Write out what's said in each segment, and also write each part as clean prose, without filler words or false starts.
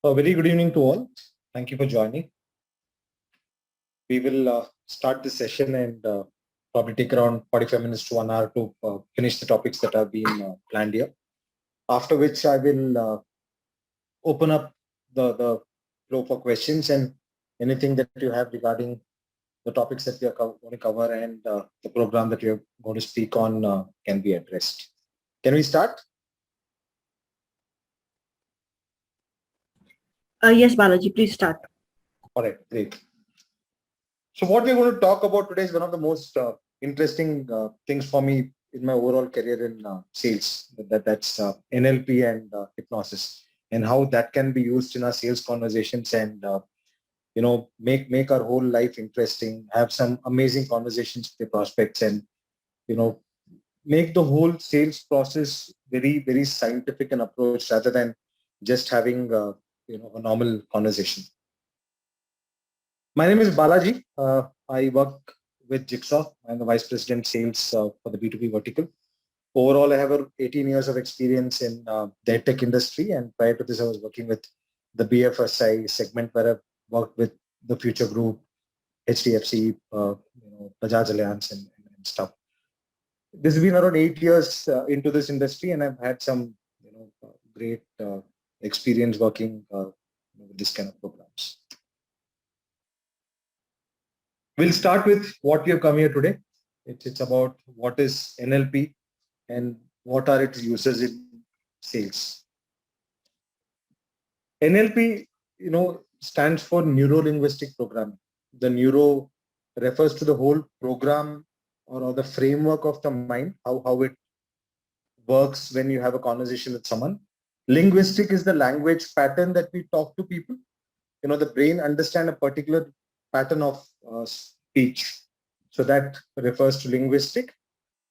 A very good evening to all. Thank you for joining. We will start this session and probably take around 45 minutes to 1 hour to finish the topics that have been planned here. After which I will open up the floor for questions and anything that you have regarding the topics that we are going to cover and the program that we are going to speak on can be addressed. Can we start? Yes, Balaji, please start. All right, great. So what we're going to talk about today is one of the most interesting things for me in my overall career in sales. That's NLP and hypnosis, and how that can be used in our sales conversations and make our whole life interesting. Have some amazing conversations with the prospects, and make the whole sales process very very scientific and approach rather than just having a normal conversation. My name is Balaji. I work with Jigsaw. I'm the Vice President Sales for the B2B vertical. Overall, I have 18 years of experience in the tech industry. And prior to this, I was working with the BFSI segment where I worked with the Future Group, HDFC, Bajaj Allianz and stuff. This has been around 8 years into this industry, and I've had some great experience working with this kind of programs. We'll start with what we have come here today. It's about what is NLP and what are its uses in sales. NLP, stands for neuro-linguistic programming. The neuro refers to the whole program or the framework of the mind, how it works when you have a conversation with someone. Linguistic is the language pattern that we talk to people. The brain understands a particular pattern of speech. So that refers to linguistic.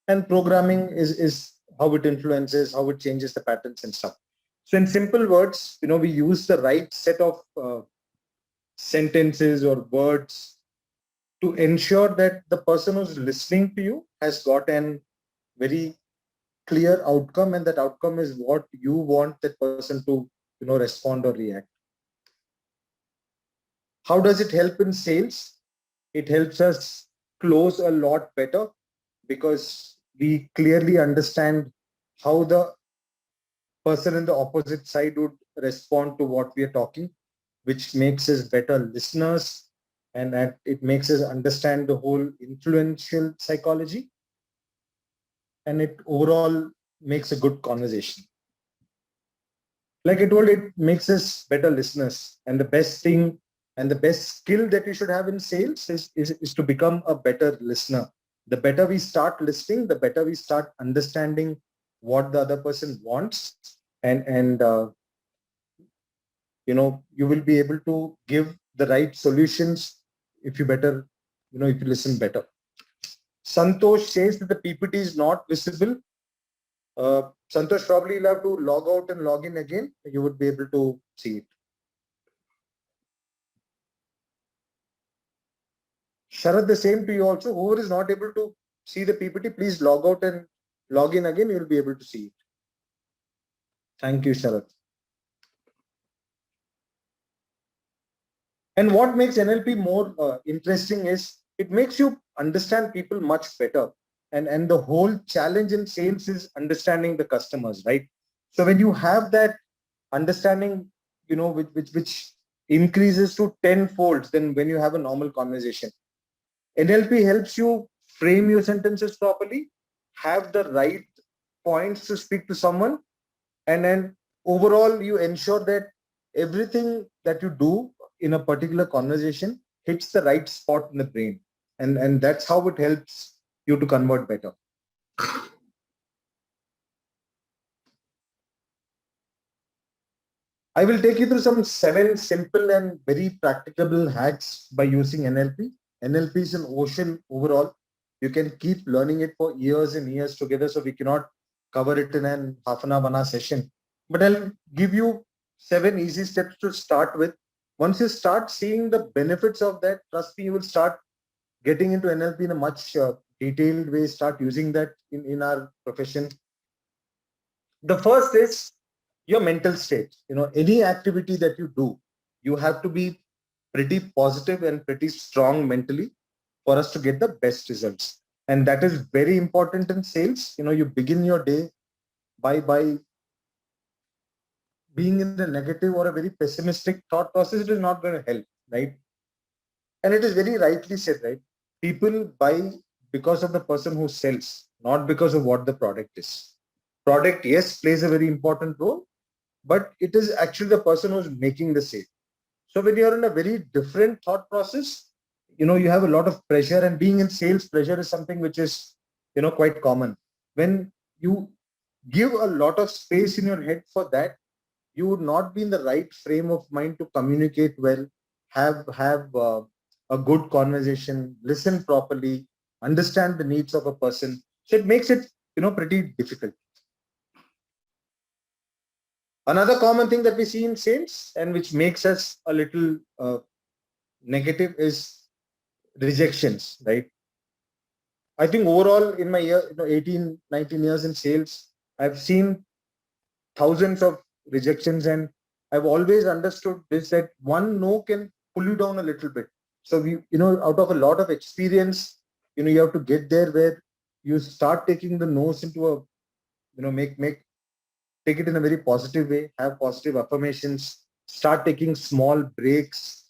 And programming is how it influences, how it changes the patterns and stuff. So in simple words, we use the right set of sentences or words to ensure that the person who's listening to you has got a very clear outcome, and that outcome is what you want that person to respond or react. How does it help in sales? It helps us close a lot better because we clearly understand how the person in the opposite side would respond to what we are talking, which makes us better listeners, and it makes us understand the whole influential psychology, and it overall makes a good conversation. Like I told, it makes us better listeners, and the best thing and the best skill that we should have in sales is to become a better listener. The better we start listening, the better we start understanding what the other person wants, and you will be able to give the right solutions if you listen better. Santosh says that the PPT is not visible. Santosh, probably you'll have to log out and log in again. You would be able to see it. Sharad, the same to you also. Whoever is not able to see the PPT, please log out and log in again. You'll be able to see it. Thank you, Sharad. And what makes NLP more interesting is it makes you understand people much better. And the whole challenge in sales is understanding the customers, right? So when you have that understanding, which increases to 10 folds than when you have a normal conversation. NLP helps you frame your sentences properly, have the right points to speak to someone, and then overall you ensure that everything that you do in a particular conversation hits the right spot in the brain. And that's how it helps you to convert better. I will take you through some 7 simple and very practicable hacks by using NLP. NLP is an ocean overall. You can keep learning it for years and years together, so we cannot cover it in an half an hour, 1 hour session. But I'll give you 7 easy steps to start with. Once you start seeing the benefits of that, trust me, you will start getting into NLP in a much detailed way, start using that in our profession. The first is your mental state. Any activity that you do, you have to be pretty positive and pretty strong mentally for us to get the best results. And that is very important in sales. You begin your day by being in a negative or a very pessimistic thought process. It is not going to help, right? And it is very rightly said, right? People buy because of the person who sells, not because of what the product is. Product, yes, plays a very important role, but it is actually the person who's making the sale. So when you're in a very different thought process, you have a lot of pressure, and being in sales, pressure is something which is, quite common. When you give a lot of space in your head for that, you would not be in the right frame of mind to communicate well, have a good conversation, listen properly, understand the needs of a person. So it makes it, pretty difficult. Another common thing that we see in sales and which makes us a little negative is rejections, right? I think overall in my year, 18, 19 years in sales, I've seen thousands of rejections, and I've always understood this, that one no can pull you down a little bit. So out of a lot of experience, you have to get there where you start taking the no's into a, take it in a very positive way, have positive affirmations, start taking small breaks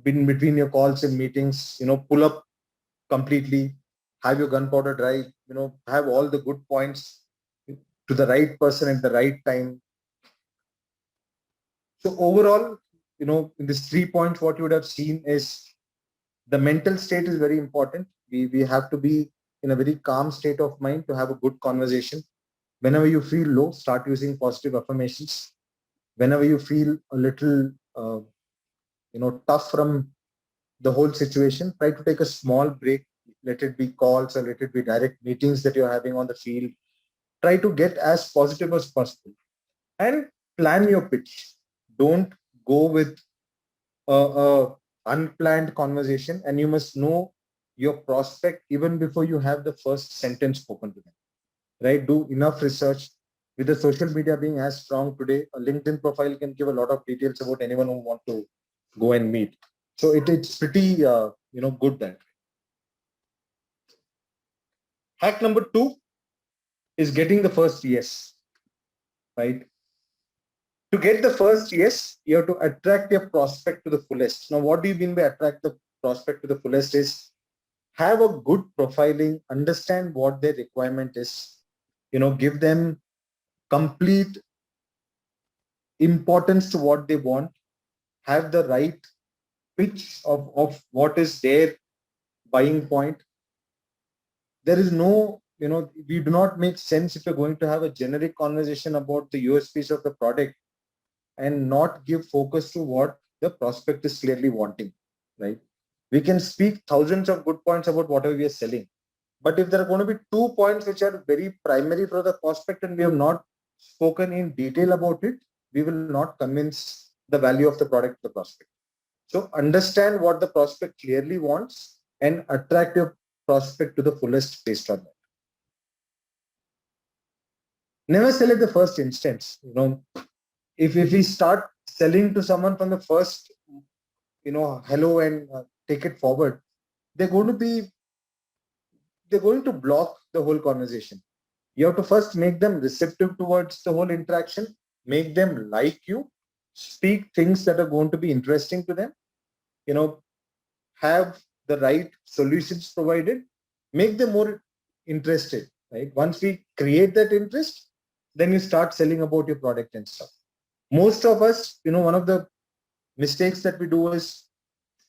between your calls and meetings, pull up completely, have your gunpowder dry, have all the good points to the right person at the right time. So overall, in these 3 points, what you would have seen is the mental state is very important. We have to be in a very calm state of mind to have a good conversation. Whenever you feel low, start using positive affirmations. Whenever you feel a little, tough from the whole situation, try to take a small break. Let it be calls or let it be direct meetings that you're having on the field. Try to get as positive as possible and plan your pitch. Don't go with a unplanned conversation, and you must know your prospect even before you have the first sentence spoken to them, right? Do enough research. With the social media being as strong today, a LinkedIn profile can give a lot of details about anyone who want to go and meet. So it's pretty, good that. Hack number 2 is getting the first yes, right? To get the first yes, you have to attract your prospect to the fullest. Now, what do you mean by attract the prospect to the fullest is have a good profiling, understand what their requirement is, give them complete importance to what they want, have the right pitch of what is their buying point. There is no, we do not make sense if you're going to have a generic conversation about the USPs of the product and not give focus to what the prospect is clearly wanting, right? We can speak thousands of good points about whatever we are selling. But if there are going to be 2 points which are very primary for the prospect and we have not spoken in detail about it, we will not convince the value of the product to the prospect. So understand what the prospect clearly wants and attract your prospect to the fullest based on that. Never sell at the first instance. If we start selling to someone from the first, hello and take it forward, they're going to block the whole conversation. You have to first make them receptive towards the whole interaction, make them like you, speak things that are going to be interesting to them, have the right solutions provided, make them more interested, right? Once we create that interest, then you start selling about your product and stuff. Most of us, one of the mistakes that we do is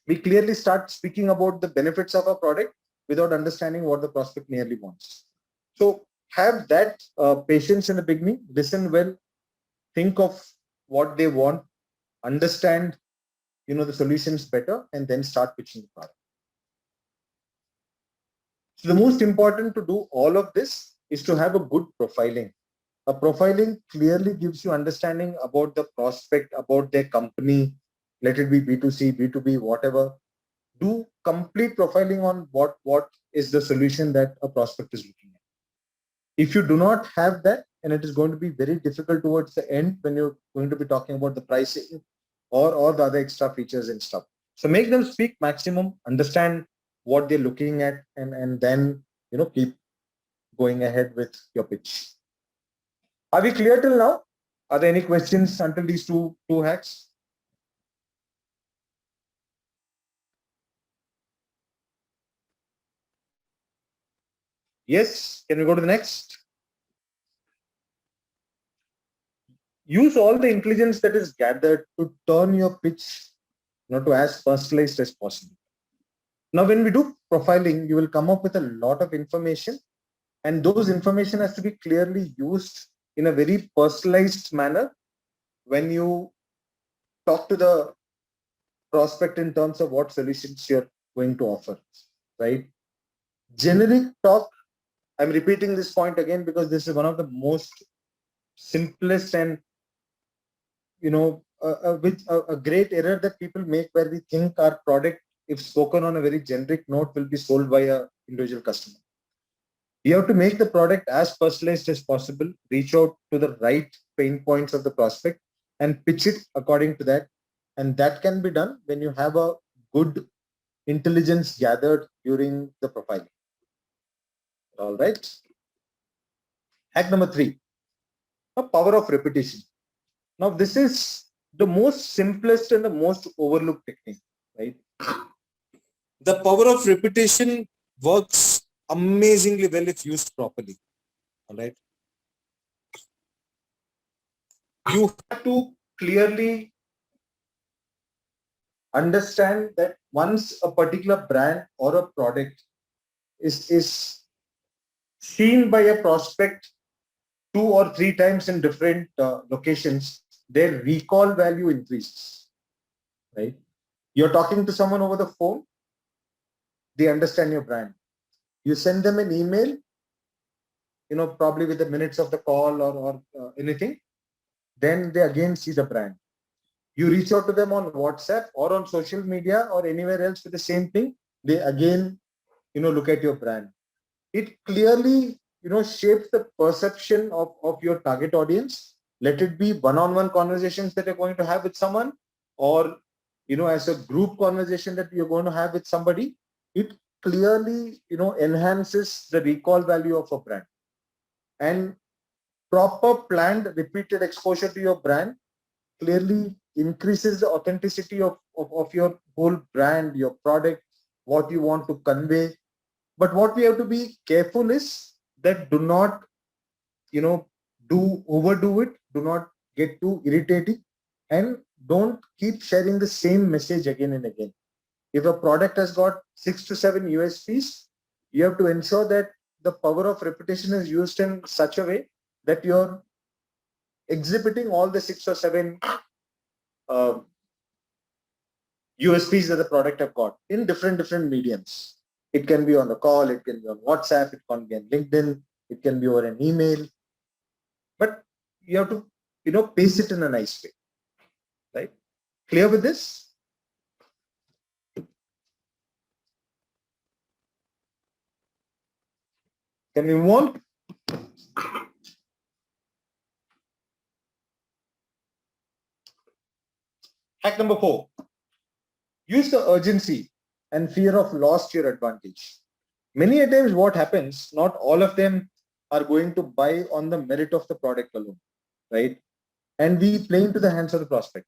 we clearly start speaking about the benefits of our product without understanding what the prospect nearly wants. So have that patience in the beginning, listen well, think of what they want, understand, the solutions better, and then start pitching the product. So the most important to do all of this is to have a good profiling. A profiling clearly gives you understanding about the prospect, about their company, let it be B2C, B2B, whatever. Do complete profiling on what is the solution that a prospect is looking at. If you do not have that, and it is going to be very difficult towards the end when you're going to be talking about the pricing or the other extra features and stuff. So make them speak maximum, understand what they're looking at, and then keep going ahead with your pitch. Are we clear till now? Are there any questions until these two hacks? Yes, can we go to the next? Use all the intelligence that is gathered to turn your pitch to as personalized as possible. Now, when we do profiling, you will come up with a lot of information, and those information has to be clearly used in a very personalized manner when you talk to the prospect in terms of what solutions you're going to offer, right? Generic talk, I'm repeating this point again because this is one of the most simplest and a great error that people make, where we think our product, if spoken on a very generic note, will be sold by a individual customer. You have to make the product as personalized as possible, reach out to the right pain points of the prospect and pitch it according to that. And that can be done when you have a good intelligence gathered during the profiling. All right. Hack number 3, the power of repetition. Now, this is the most simplest and the most overlooked technique, right? The power of repetition works amazingly well if used properly. All right. You have to clearly understand that once a particular brand or a product is seen by a prospect 2 or 3 times in different locations, their recall value increases, right? You're talking to someone over the phone, they understand your brand. You send them an email, probably with the minutes of the call or anything, then they again see the brand. You reach out to them on WhatsApp or on social media or anywhere else with the same thing, they again, look at your brand. It clearly, shapes the perception of your target audience. Let it be one-on-one conversations that you're going to have with someone, or, as a group conversation that you're going to have with somebody. It clearly, enhances the recall value of a brand. And proper planned repeated exposure to your brand clearly increases the authenticity of your whole brand, your product, what you want to convey. But what we have to be careful is that do not, overdo it, do not get too irritating, and don't keep sharing the same message again and again. If a product has got 6 to 7 USPs, you have to ensure that the power of repetition is used in such a way that you're exhibiting all the 6 or 7 USPs that the product have got in different mediums. It can be on the call, it can be on WhatsApp, it can be on LinkedIn, it can be over an email. But you have to, pace it in a nice way, right? Clear with this? Can we move on? Hack number 4. Use the urgency and fear of loss to your advantage. Many a times what happens, not all of them are going to buy on the merit of the product alone, right? And we play into the hands of the prospect.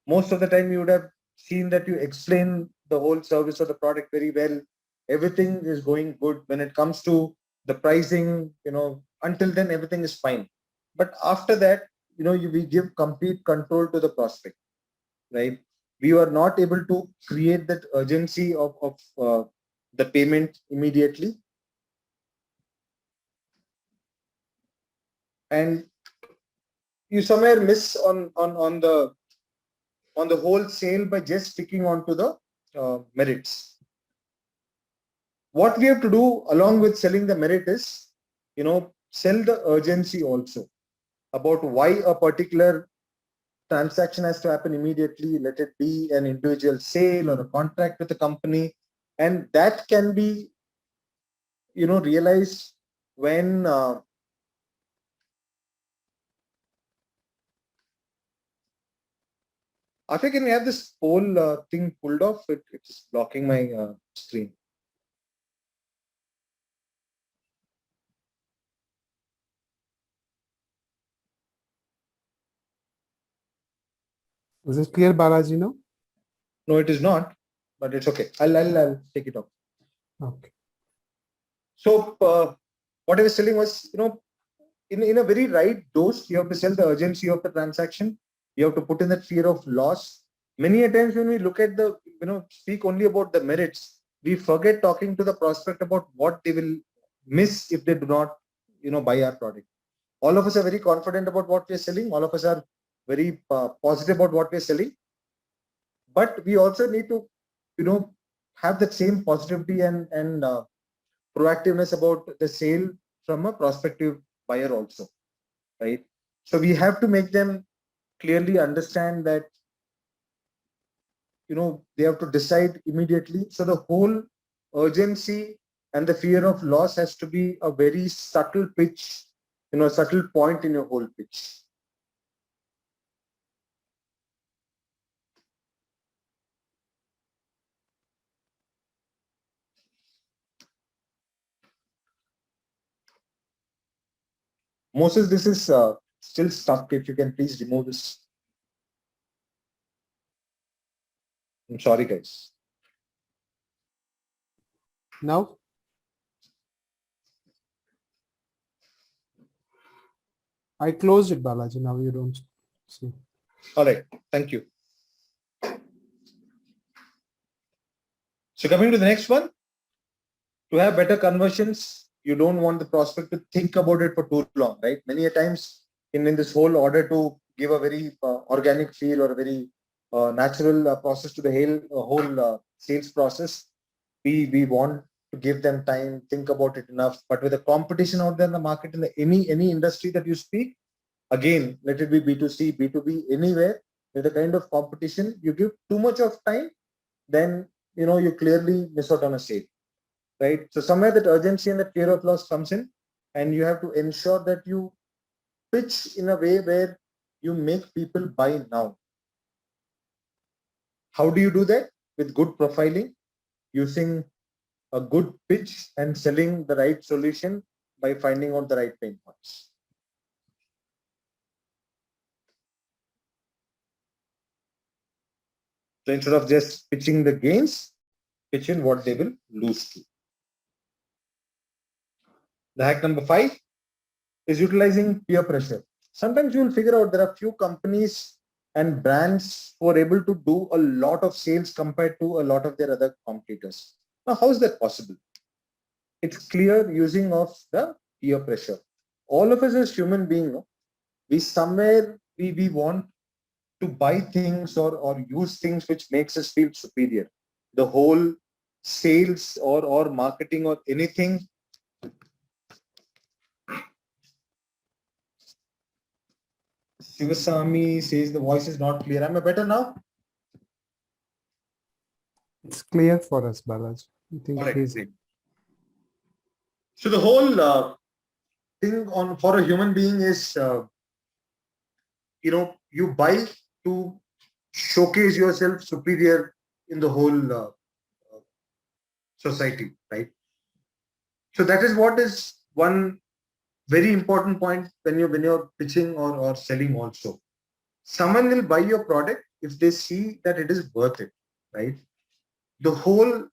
Most of the time you would have seen that you explain the whole service of the product very well. Everything is going good. When it comes to the pricing, until then everything is fine. But after that, we give complete control to the prospect, right? We are not able to create that urgency of the payment immediately. And you somewhere miss on the whole sale by just sticking on to the merits. What we have to do along with selling the merit is, sell the urgency also about why a particular transaction has to happen immediately. Let it be an individual sale or a contract with a company. And that can be, realized when After, can we have this whole thing pulled off? It's blocking my screen. Is it clear, Balaji, now? No, it is not, but it's okay. I'll take it off. Okay. So what I was telling was, in a very right dose, you have to sell the urgency of the transaction. You have to put in that fear of loss. Many a times when we look at speak only about the merits, we forget talking to the prospect about what they will miss if they do not, buy our product. All of us are very confident about what we're selling. All of us are very positive about what we're selling. But we also need to, have that same positivity and proactiveness about the sale from a prospective buyer also, right? So we have to make them clearly understand that, they have to decide immediately. So the whole urgency and the fear of loss has to be a very subtle pitch, subtle point in your whole pitch. Moses, this is still stuck. If you can please remove this. I'm sorry, guys. Now? I closed it, Balaji. Now you don't see. All right. Thank you. So coming to the next one, to have better conversions, you don't want the prospect to think about it for too long, right? Many a times in this whole order to give a very organic feel or a very natural process to the whole sales process, we want to give them time, think about it enough. But with the competition out there in the market, in any industry that you speak, again, let it be B2C, B2B, anywhere, with the kind of competition, you give too much of time, then you clearly miss out on a sale, right? So somewhere that urgency and that fear of loss comes in, and you have to ensure that you pitch in a way where you make people buy now. How do you do that? With good profiling, using a good pitch and selling the right solution by finding out the right pain points. So instead of just pitching the gains, pitch in what they will lose to. The hack number 5 is utilizing peer pressure. Sometimes you will figure out there are few companies and brands who are able to do a lot of sales compared to a lot of their other competitors. Now, how is that possible? It's clear using of the peer pressure. All of us as human beings, we want to buy things or use things which makes us feel superior. The whole sales or marketing or anything Shivasami says the voice is not clear. Am I better now? It's clear for us, Balaji. I think All right, it is. great. So the whole thing for a human being is, you buy to showcase yourself superior in the whole society, right? So that is what is one very important point when you're pitching or selling also. Someone will buy your product if they see that it is worth it, right? The whole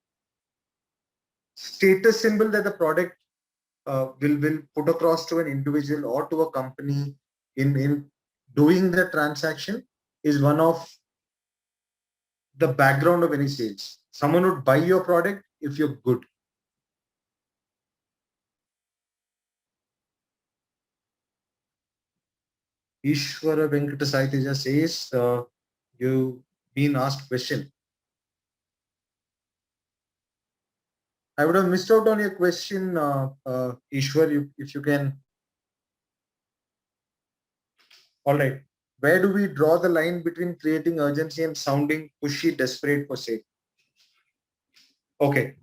status symbol that the product will put across to an individual or to a company in doing the transaction is one of the background of any sales. Someone would buy your product if you're good. Ishwara Venkatasaiteja says, you've been asked question. I would have missed out on your question, Ishwar, if you can. All right. Where do we draw the line between creating urgency and sounding pushy, desperate for sale? Okay.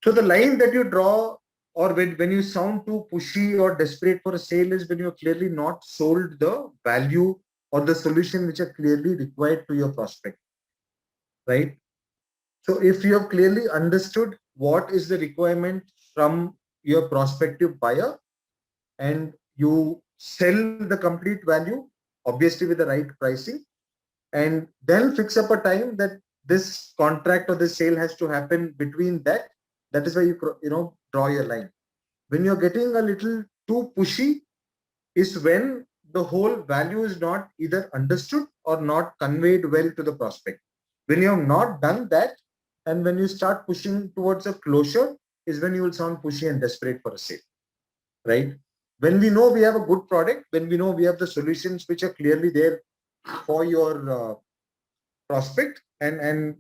So the line that you draw, or when you sound too pushy or desperate for a sale, is when you're clearly not sold the value or the solution which are clearly required to your prospect, right? So if you have clearly understood what is the requirement from your prospective buyer and you sell the complete value, obviously with the right pricing, and then fix up a time that this contract or this sale has to happen between that. That is where you draw your line. When you're getting a little too pushy is when the whole value is not either understood or not conveyed well to the prospect. When you have not done that, and when you start pushing towards a closure, is when you will sound pushy and desperate for a sale, right? When we know we have a good product, when we know we have the solutions which are clearly there for your prospect, and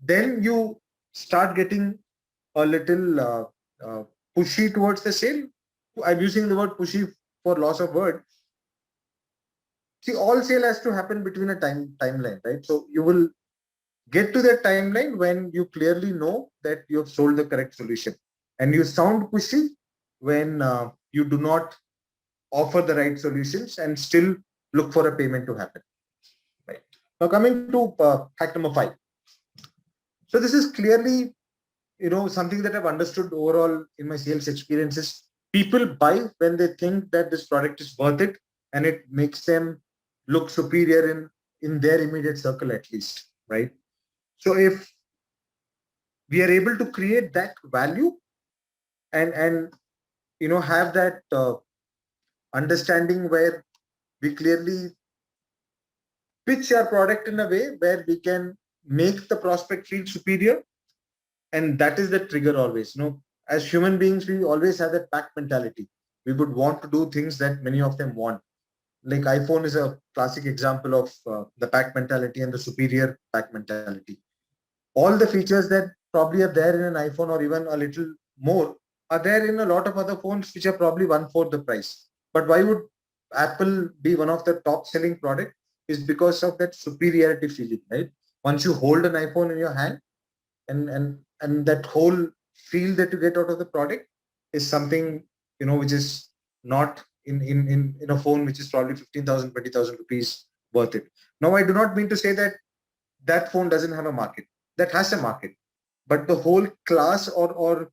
then you start getting a little pushy towards the sale. I'm using the word pushy for loss of word. See, all sale has to happen between a timeline, right? So you will get to that timeline when you clearly know that you have sold the correct solution, and you sound pushy when you do not offer the right solutions and still look for a payment to happen. Right. Now coming to hack number 5. So this is clearly, something that I've understood overall in my sales experiences. People buy when they think that this product is worth it and it makes them look superior in their immediate circle at least, right? So if we are able to create that value and have that understanding where we clearly pitch our product in a way where we can make the prospect feel superior, and that is the trigger always. As human beings, we always have that pack mentality. We would want to do things that many of them want. Like iPhone is a classic example of the pack mentality and the superior pack mentality. All the features that probably are there in an iPhone or even a little more are there in a lot of other phones which are probably 1/4 the price. But why would Apple be one of the top selling product? Is because of that superiority feeling, right? Once you hold an iPhone in your hand, and that whole feel that you get out of the product is something which is not in a phone which is probably 15,000, 20,000 rupees worth it. Now I do not mean to say that that phone doesn't have a market. That has a market, but the whole class or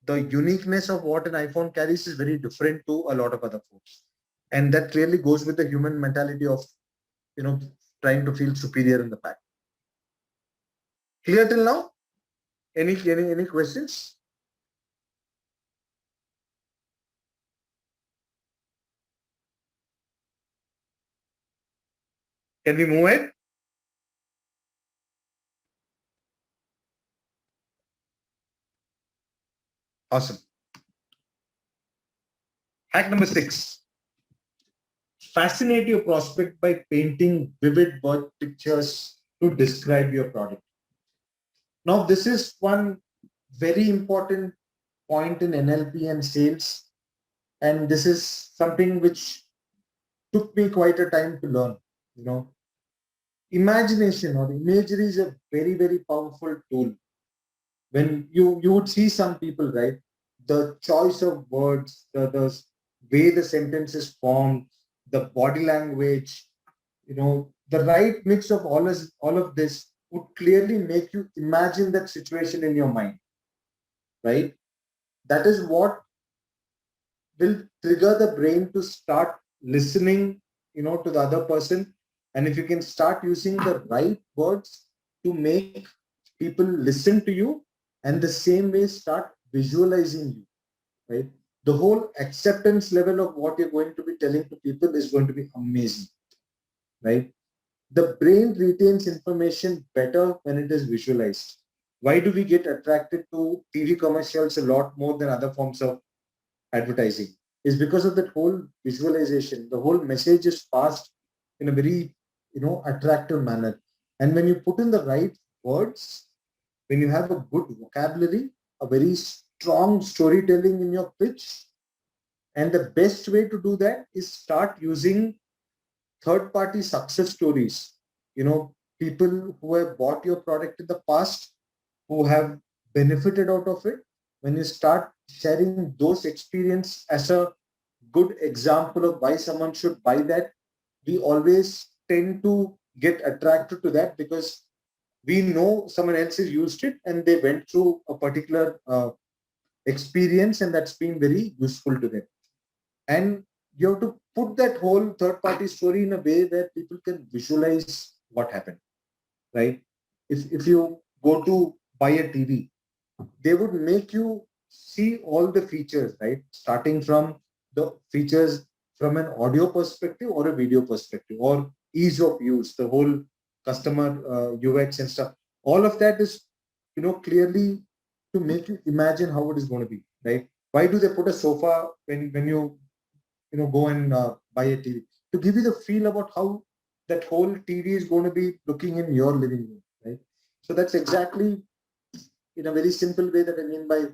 the uniqueness of what an iPhone carries is very different to a lot of other phones, and that really goes with the human mentality of trying to feel superior in the pack. Clear till now? Any questions? Can we move ahead? Awesome. Hack number 6. Fascinate your prospect by painting vivid word pictures to describe your product. Now, this is one very important point in NLP and sales, and this is something which took me quite a time to learn. Imagination or imagery is a very, very powerful tool. When you would see some people, right, the choice of words, the way the sentence is formed, the body language, the right mix of all of this would clearly make you imagine that situation in your mind, right? That is what will trigger the brain to start listening, to the other person. And if you can start using the right words to make people listen to you, and the same way start visualizing you, right? The whole acceptance level of what you're going to be telling to people is going to be amazing, right? The brain retains information better when it is visualized. Why do we get attracted to TV commercials a lot more than other forms of advertising? Is because of that whole visualization. The whole message is passed in a very, attractive manner. And when you put in the right words, when you have a good vocabulary, a very strong storytelling in your pitch, and the best way to do that is start using third-party success stories. People who have bought your product in the past, who have benefited out of it. When you start sharing those experience as a good example of why someone should buy that, we always tend to get attracted to that because we know someone else has used it and they went through a particular experience and that's been very useful to them. And you have to put that whole third party story in a way where people can visualize what happened, right? If you go to buy a TV, they would make you see all the features, right? Starting from the features from an audio perspective or a video perspective or ease of use, the whole customer UX and stuff. All of that is, clearly to make you imagine how it is going to be, right? Why do they put a sofa when you go and buy a TV? To give you the feel about how that whole TV is going to be looking in your living room, right? So that's exactly in a very simple way that I mean by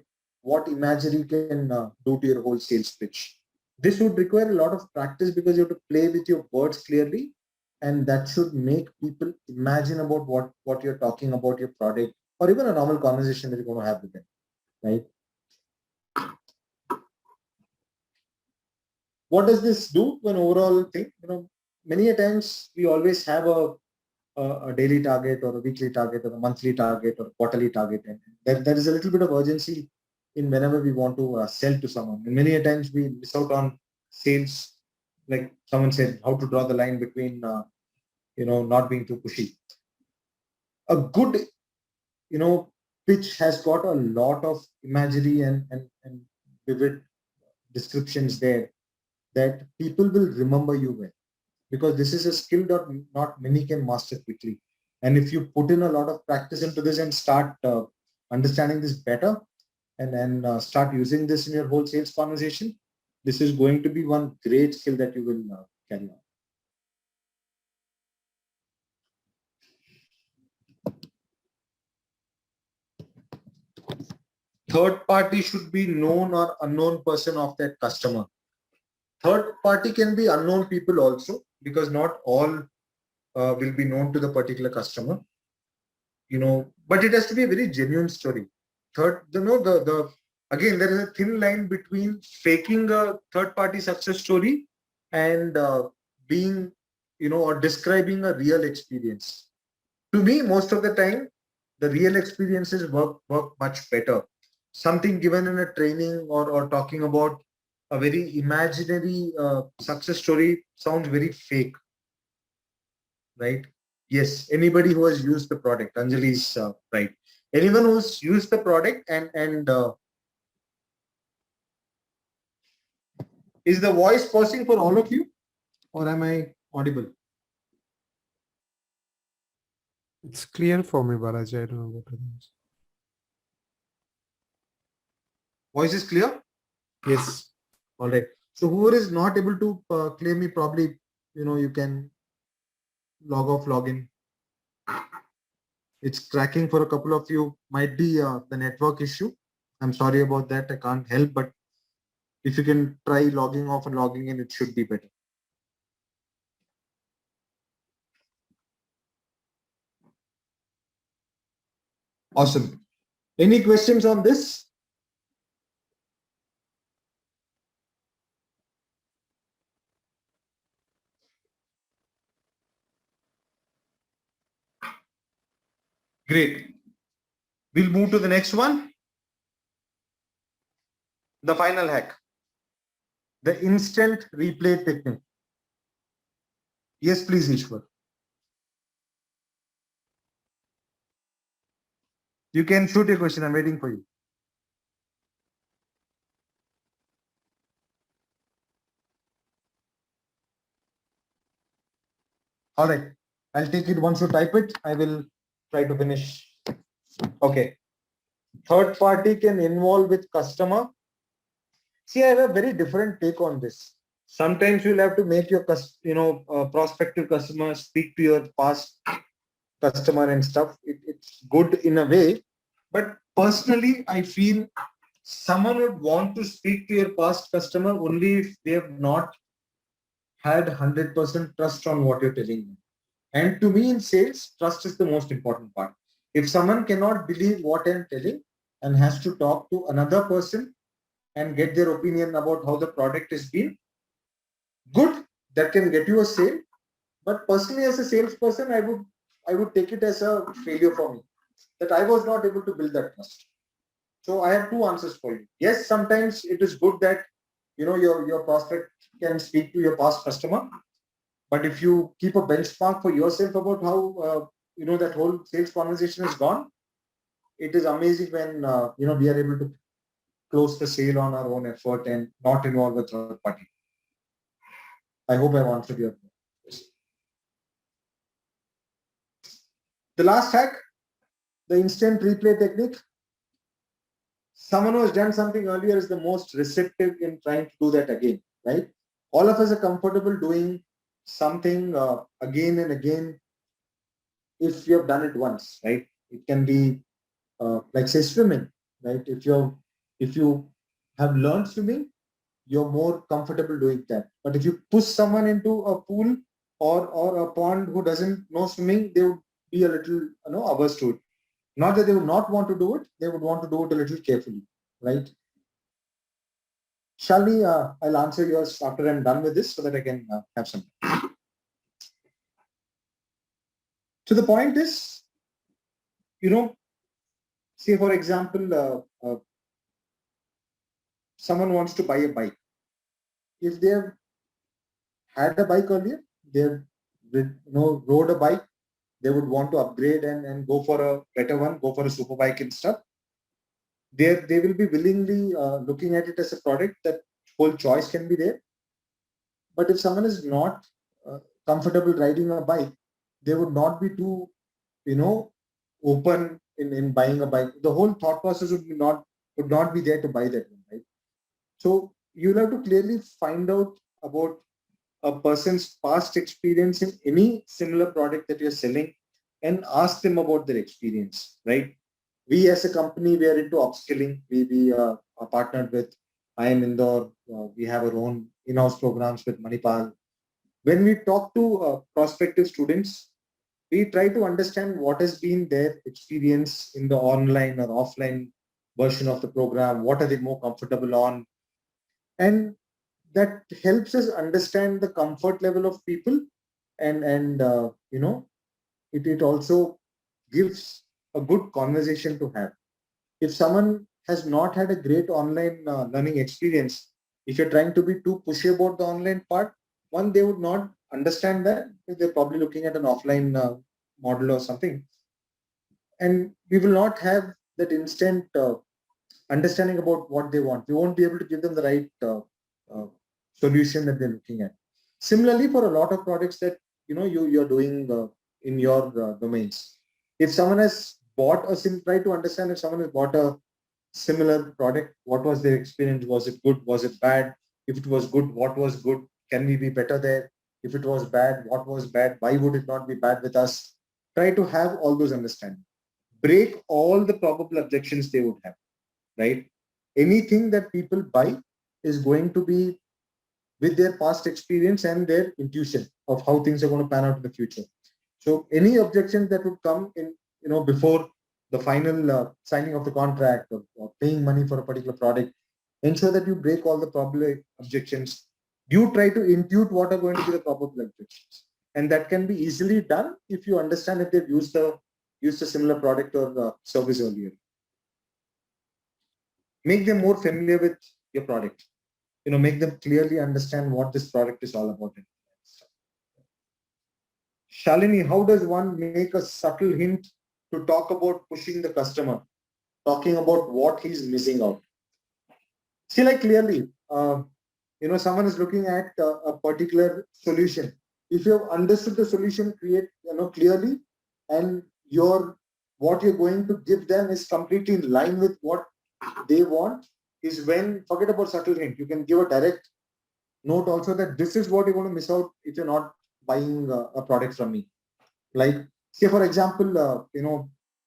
what imagery can do to your whole sales pitch. This would require a lot of practice because you have to play with your words clearly, and that should make people imagine about what you're talking about, your product, or even a normal conversation that you're going to have with them, right? What does this do to an overall thing? Many a times we always have a daily target or a weekly target or a monthly target or a quarterly target, and there is a little bit of urgency in whenever we want to sell to someone. And many a times we miss out on sales, like someone said, how to draw the line between not being too pushy. A good pitch has got a lot of imagery and vivid descriptions there that people will remember you well, because this is a skill that not many can master quickly. And if you put in a lot of practice into this and start understanding this better and then start using this in your whole sales conversation, this is going to be one great skill that you will carry on. Third party should be known or unknown person of that customer. Third party can be unknown people also, because not all will be known to the particular customer, but it has to be a very genuine story. Third, again, there is a thin line between faking a third party success story and being, or describing a real experience. To me, most of the time, the real experiences work much better. Something given in a training or talking about a very imaginary success story sounds very fake, right? Yes, anybody who has used the product, Anjali is right. Anyone who's used the product and is the voice pausing for all of you, or am I audible? It's clear for me, Balaji. I don't know what it is. Voice is clear? Yes. All right. So whoever is not able to claim me, probably, you can log off, log in. It's cracking for a couple of you. Might be the network issue. I'm sorry about that. I can't help, but if you can try logging off and logging in, it should be better. Awesome. Any questions on this? Great. We'll move to the next one. The final hack. The instant replay technique. Yes, please, Ishwar. You can shoot your question. I'm waiting for you. All right. I'll take it once you type it. I will try to finish. Okay. Third party can involve with customer. See, I have a very different take on this. Sometimes you'll have to make your prospective customer speak to your past customer and stuff. It's good in a way, but personally, I feel someone would want to speak to your past customer only if they have not had 100% trust on what you're telling them. And to me in sales, trust is the most important part. If someone cannot believe what I'm telling and has to talk to another person and get their opinion about how the product has been, good, that can get you a sale. But personally, as a salesperson, I would take it as a failure for me that I was not able to build that trust. So I have two answers for you. Yes, sometimes it is good that your prospect can speak to your past customer, but if you keep a benchmark for yourself about how that whole sales conversation is gone, it is amazing when we are able to close the sale on our own effort and not involve a third party. I hope I've answered your question. The last hack, the instant replay technique. Someone who has done something earlier is the most receptive in trying to do that again, right? All of us are comfortable doing something again and again if you have done it once, right? It can be like say swimming, right? If you have learned swimming, you're more comfortable doing that. But if you push someone into a pool or a pond who doesn't know swimming, they would be a little averse to it. Not that they would not want to do it, they would want to do it a little carefully, right? Shalini, I'll answer yours after I'm done with this so that I can have some. So the point is, say for example, someone wants to buy a bike. If they've had a bike earlier, they've rode a bike, they would want to upgrade and go for a better one, go for a super bike and stuff. They will be willingly looking at it as a product that whole choice can be there. But if someone is not comfortable riding a bike, they would not be too, open in buying a bike. The whole thought process would not be there to buy that one, right? So you'll have to clearly find out about a person's past experience in any similar product that you're selling and ask them about their experience, right? We as a company, we are into upskilling. We are partnered with IIM Indore. We have our own in-house programs with Manipal. When we talk to prospective students, we try to understand what has been their experience in the online or offline version of the program. What are they more comfortable on? And that helps us understand the comfort level of people, and it also gives a good conversation to have. If someone has not had a great online learning experience, if you're trying to be too pushy about the online part, one, they would not understand that. They're probably looking at an offline model or something, and we will not have that instant understanding about what they want. We won't be able to give them the right uh, solution that they're looking at. Similarly, for a lot of products that you're doing in your domains, if someone has bought try to understand if someone has bought a similar product, what was their experience? Was it good? Was it bad? If it was good, what was good? Can we be better there? If it was bad, what was bad? Why would it not be bad with us? Try to have all those understanding. Break all the probable objections they would have, right? Anything that people buy is going to be with their past experience and their intuition of how things are going to pan out in the future. So any objections that would come in, before the final signing of the contract or paying money for a particular product, ensure that you break all the probable objections. You try to intuit what are going to be the probable objections, and that can be easily done if you understand if they've used a similar product or service earlier. Make them more familiar with your product. Make them clearly understand what this product is all about. Shalini, how does one make a subtle hint to talk about pushing the customer, talking about what he's missing out? See, like clearly, someone is looking at a particular solution. If you have understood the solution clearly, and what you're going to give them is completely in line with what they want, is when, forget about subtle hint, you can give a direct note also that this is what you're going to miss out if you're not buying a product from me. Like, say for example,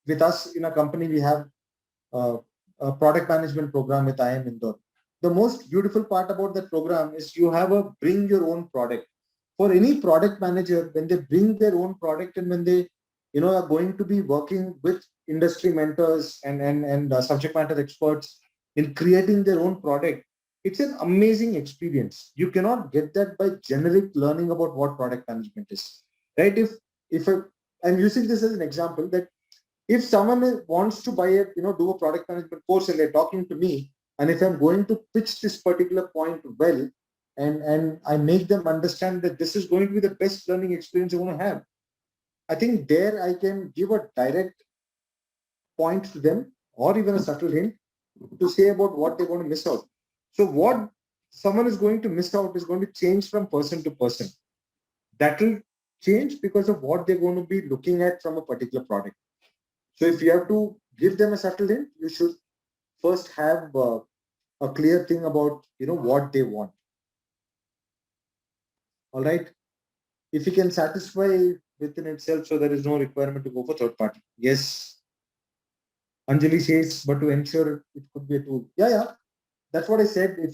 with us in a company, we have a product management program with IIM Indore. The most beautiful part about that program is you have a bring your own product. For any product manager, when they bring their own product and when they are going to be working with industry mentors and subject matter experts in creating their own product, it's an amazing experience. You cannot get that by generic learning about what product management is. right? I'm using this as an example that if someone wants to buy do a product management course and they're talking to me, and if I'm going to pitch this particular point well, and I make them understand that this is going to be the best learning experience you're going to have, I think there I can give a direct point to them or even a subtle hint to say about what they're going to miss out. So what someone is going to miss out is going to change from person to person. That will change because of what they're going to be looking at from a particular product. So if you have to give them a subtle hint, you should first have a clear thing about what they want. All right. If you can satisfy within itself, so there is no requirement to go for third party. Yes, Anjali says, but to ensure it could be a tool. Yeah. That's what I said. If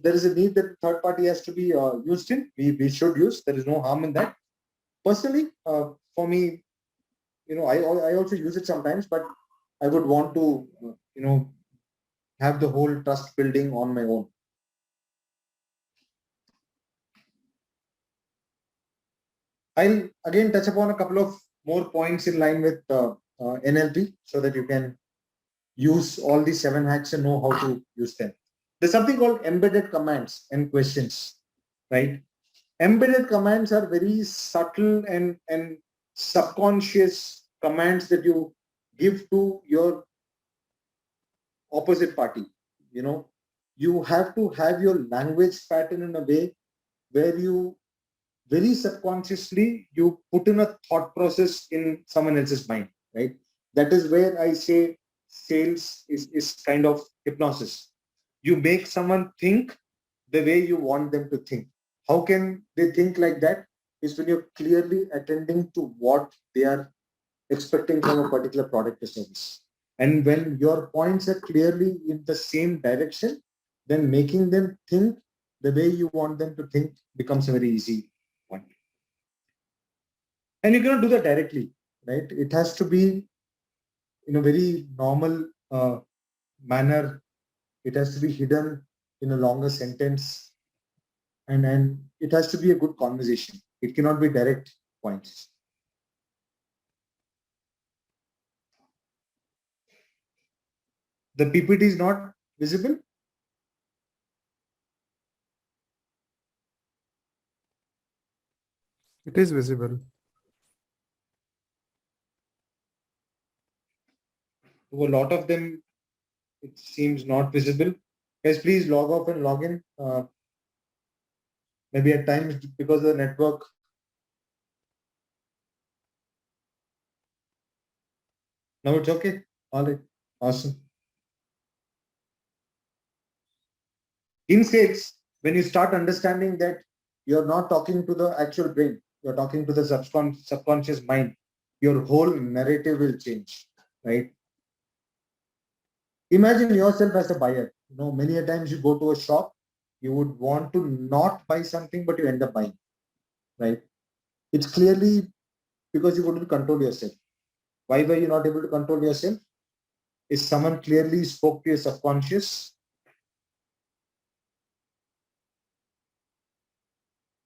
there is a need that third party has to be used in, we should use. There is no harm in that. Personally, for me, I also use it sometimes, but I would want to have the whole trust building on my own. I'll again touch upon a couple of more points in line with NLP so that you can use all these 7 hacks and know how to use them. There's something called embedded commands and questions, right? Embedded commands are very subtle and subconscious commands that you give to your opposite party. You have to have your language pattern in a way where you very subconsciously you put in a thought process in someone else's mind, right? That is where I say sales is kind of hypnosis. You make someone think the way you want them to think. How can they think like that? Is when you're clearly attending to what they are expecting from a particular product or service. And when your points are clearly in the same direction, then making them think the way you want them to think becomes a very easy one. And you cannot do that directly, right? It has to be in a very normal manner. It has to be hidden in a longer sentence, and it has to be a good conversation. It cannot be direct points. The PPT is not visible. It is visible. To a lot of them, it seems not visible. Guys, please log off and log in. Maybe at times because of the network. Now it's okay. All right. Awesome. In sales, when you start understanding that you're not talking to the actual brain, you're talking to the subconscious mind, your whole narrative will change, right? Imagine yourself as a buyer. Many a times you go to a shop, you would want to not buy something, but you end up buying, right? It's clearly because you couldn't control yourself. Why were you not able to control yourself? Is someone clearly spoke to your subconscious?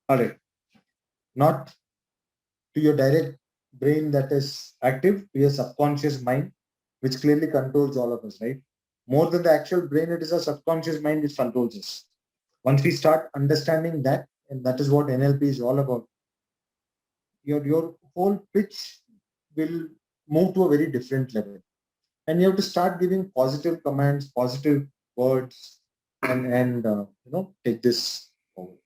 All right. Not to your direct brain that is active, to your subconscious mind, which clearly controls all of us, right? More than the actual brain, it is our subconscious mind which controls us. Once we start understanding that, and that is what NLP is all about, your whole pitch will move to a very different level. And you have to start giving positive commands, positive words, and take this forward.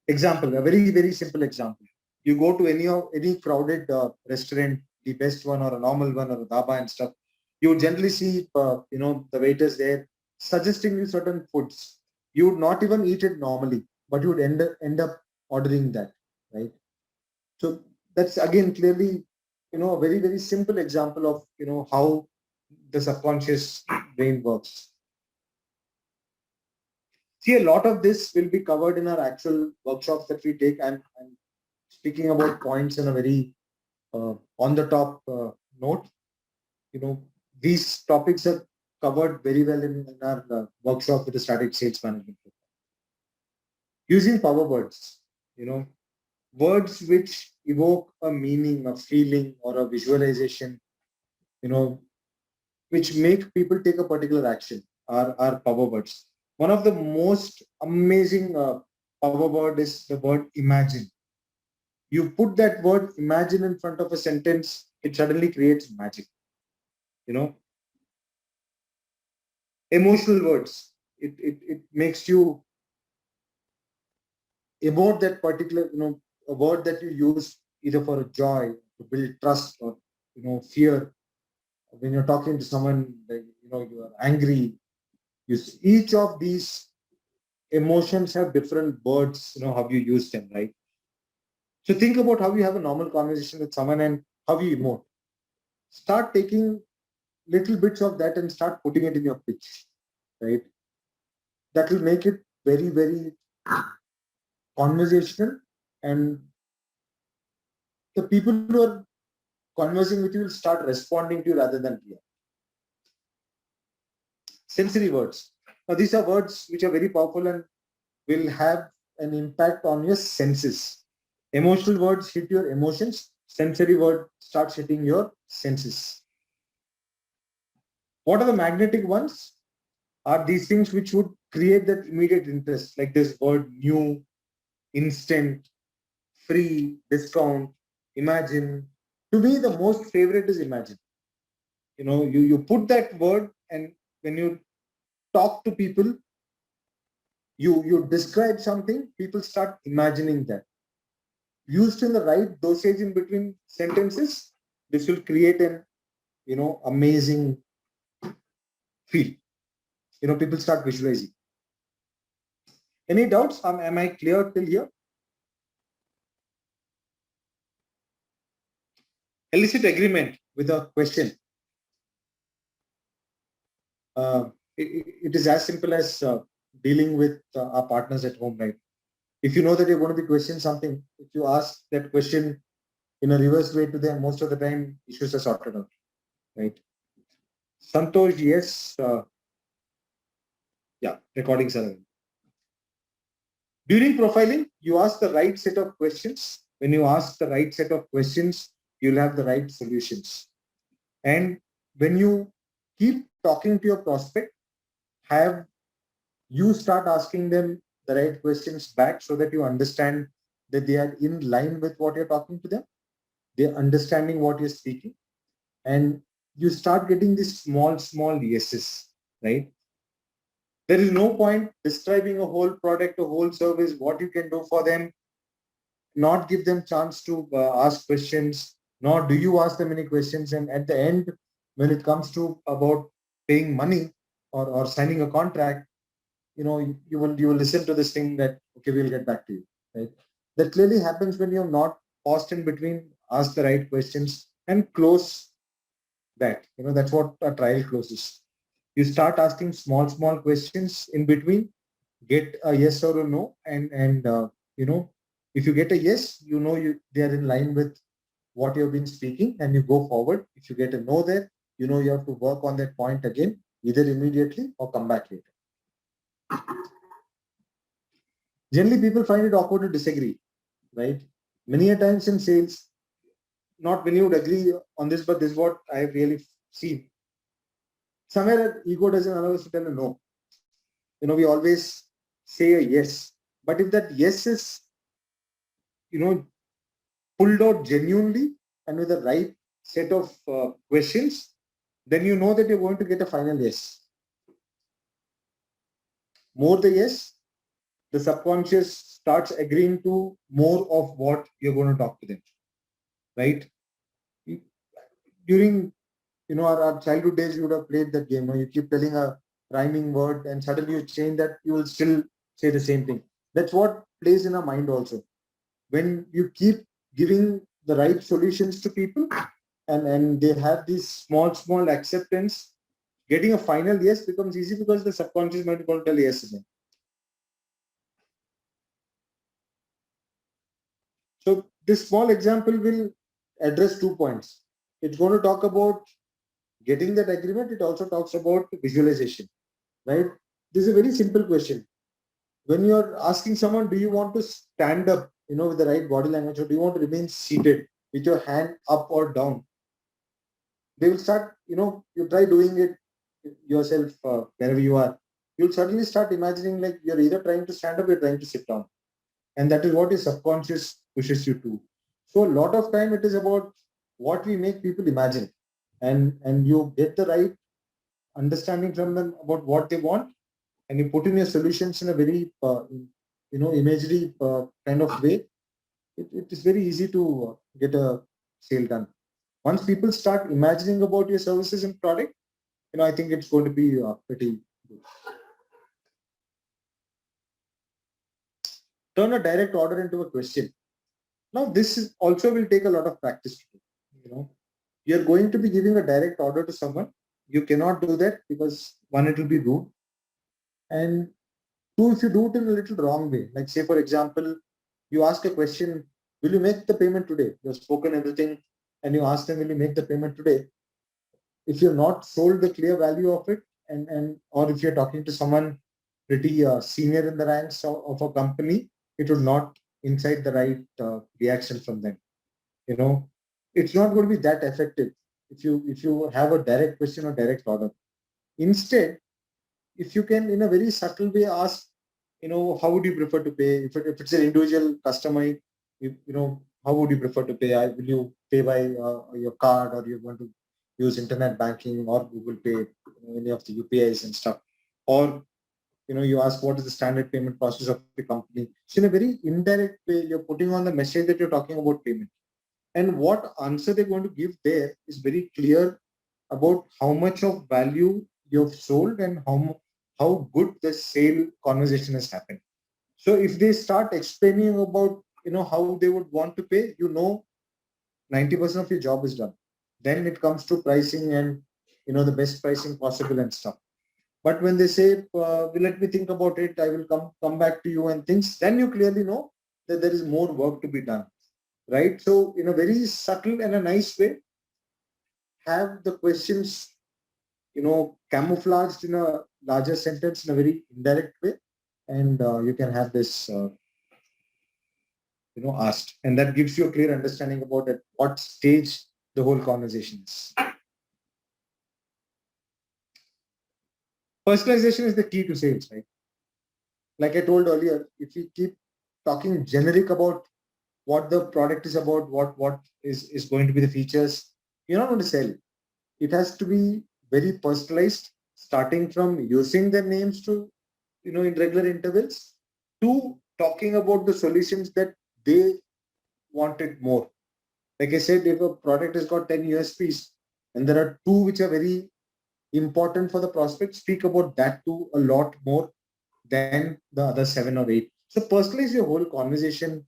Example, a very, very simple example. You go to any crowded restaurant, the best one or a normal one or a dhaba and stuff, you would generally see the waiters there suggesting you certain foods. You would not even eat it normally, but you would end up ordering that, right? So that's again clearly a very, very simple example of how the subconscious brain works. See, a lot of this will be covered in our actual workshops that we take. I'm speaking about points in a very on the top note. These topics are covered very well in our workshop with the strategic sales management. Using power words, words which evoke a meaning, a feeling, or a visualization, which make people take a particular action are power words. One of the most amazing power word is the word imagine. You put that word imagine in front of a sentence, it suddenly creates magic. You know, emotional words. It makes you emote that particular, a word that you use either for a joy, to build trust, or fear. When you're talking to someone, like, you are angry. Each of these emotions have different words, how you use them, right? So think about how you have a normal conversation with someone and how you emote. Start taking little bits of that and start putting it in your pitch, right? That will make it very, very conversational, and the people who are conversing with you will start responding to you rather than react. Sensory words. Now, these are words which are very powerful and will have an impact on your senses. Emotional words hit your emotions. Sensory word starts hitting your senses. What are the magnetic ones? Are these things which would create that immediate interest, like this word new, instant, free, discount, imagine. To me, the most favorite is imagine. You put that word, and when you talk to people, you describe something, people start imagining that. Used in the right dosage in between sentences, this will create an amazing feel. People start visualizing. Any doubts? Am I clear till here? Elicit agreement with a question. It is as simple as dealing with our partners at home, right? If you know that you're going to be questioning something, if you ask that question in a reverse way to them, most of the time issues are sorted out, right? Santosh, yes. Yeah, recordings are available. During profiling, you ask the right set of questions. When you ask the right set of questions, you'll have the right solutions. And when you keep talking to your prospect, have you start asking them the right questions back so that you understand that they are in line with what you're talking to them. They're understanding what you're speaking. And you start getting these small yeses, right? There is no point describing a whole product, a whole service, what you can do for them, not give them chance to ask questions, nor do you ask them any questions. And at the end, when it comes to about paying money or signing a contract, you will listen to this thing that, okay, we'll get back to you, right? That clearly happens when you're not paused in between, ask the right questions and close that. That's what a trial closes. You start asking small questions in between, get a yes or a no, and if you get a yes, they are in line with what you've been speaking, and you go forward. If you get a no there, you have to work on that point again, either immediately or come back later. Generally, people find it awkward to disagree, right? Many a times in sales, not many would agree on this, but this is what I have really seen. Somewhere ego doesn't allow us to tell a no. We always say a yes. But if that yes is, pulled out genuinely and with the right set of questions, then you know that you're going to get a final yes. More the yes, the subconscious starts agreeing to more of what you're going to talk to them, right? During our childhood days, you would have played that game. You keep telling a rhyming word and suddenly you change that, you will still say the same thing. That's what plays in our mind also. When you keep giving the right solutions to people, and they have this small acceptance, getting a final yes becomes easy because the subconscious mind will tell yes again. So this small example will address 2 points. It's going to talk about getting that agreement. It also talks about visualization, right? This is a very simple question. When you're asking someone, do you want to stand up with the right body language, or do you want to remain seated with your hand up or down? They will start, you try doing it yourself wherever you are. You'll suddenly start imagining like you're either trying to stand up or you're trying to sit down. And that is what your subconscious pushes you to. So a lot of time it is about what we make people imagine. And you get the right understanding from them about what they want, and you put in your solutions in a very imagery kind of way. It is very easy to get a sale done. Once people start imagining about your services and product, I think it's going to be pretty good. Turn a direct order into a question. Now, this is also will take a lot of practice to do. You're going to be giving a direct order to someone. You cannot do that because one, it will be rude, and two, if you do it in a little wrong way, like say for example, you ask a question, will you make the payment today? You've spoken everything, and you ask them, will you make the payment today? If you're not sold the clear value of it, and or if you're talking to someone pretty senior in the ranks of a company, it would not incite the right reaction from them. It's not going to be that effective if you have a direct question or direct order. Instead, if you can in a very subtle way ask, how would you prefer to pay? If it's an individual customer, how would you prefer to pay? Will you pay by your card, or you want to use internet banking or Google Pay, any of the UPIs and stuff? Or, you ask what is the standard payment process of the company. So in a very indirect way, you're putting on the message that you're talking about payment. And what answer they're going to give there is very clear about how much of value you've sold and how good the sale conversation has happened. So if they start explaining about how they would want to pay, 90% of your job is done. Then it comes to pricing and the best pricing possible and stuff. But when they say, well, let me think about it, I will come back to you and things, then you clearly know that there is more work to be done. Right? So in a very subtle and a nice way, have the questions, camouflaged in a larger sentence in a very indirect way, and you can have this, asked, and that gives you a clear understanding about at what stage the whole conversation is. Personalization is the key to sales, right? Like I told earlier, if you keep talking generic about what the product is about, what is going to be the features, you're not going to sell. It has to be very personalized, starting from using their names to, in regular intervals, to talking about the solutions that they wanted more. Like I said, if a product has got 10 USPs and there are two which are very important for the prospect, speak about that two a lot more than the other 7 or 8. So personalize your whole conversation,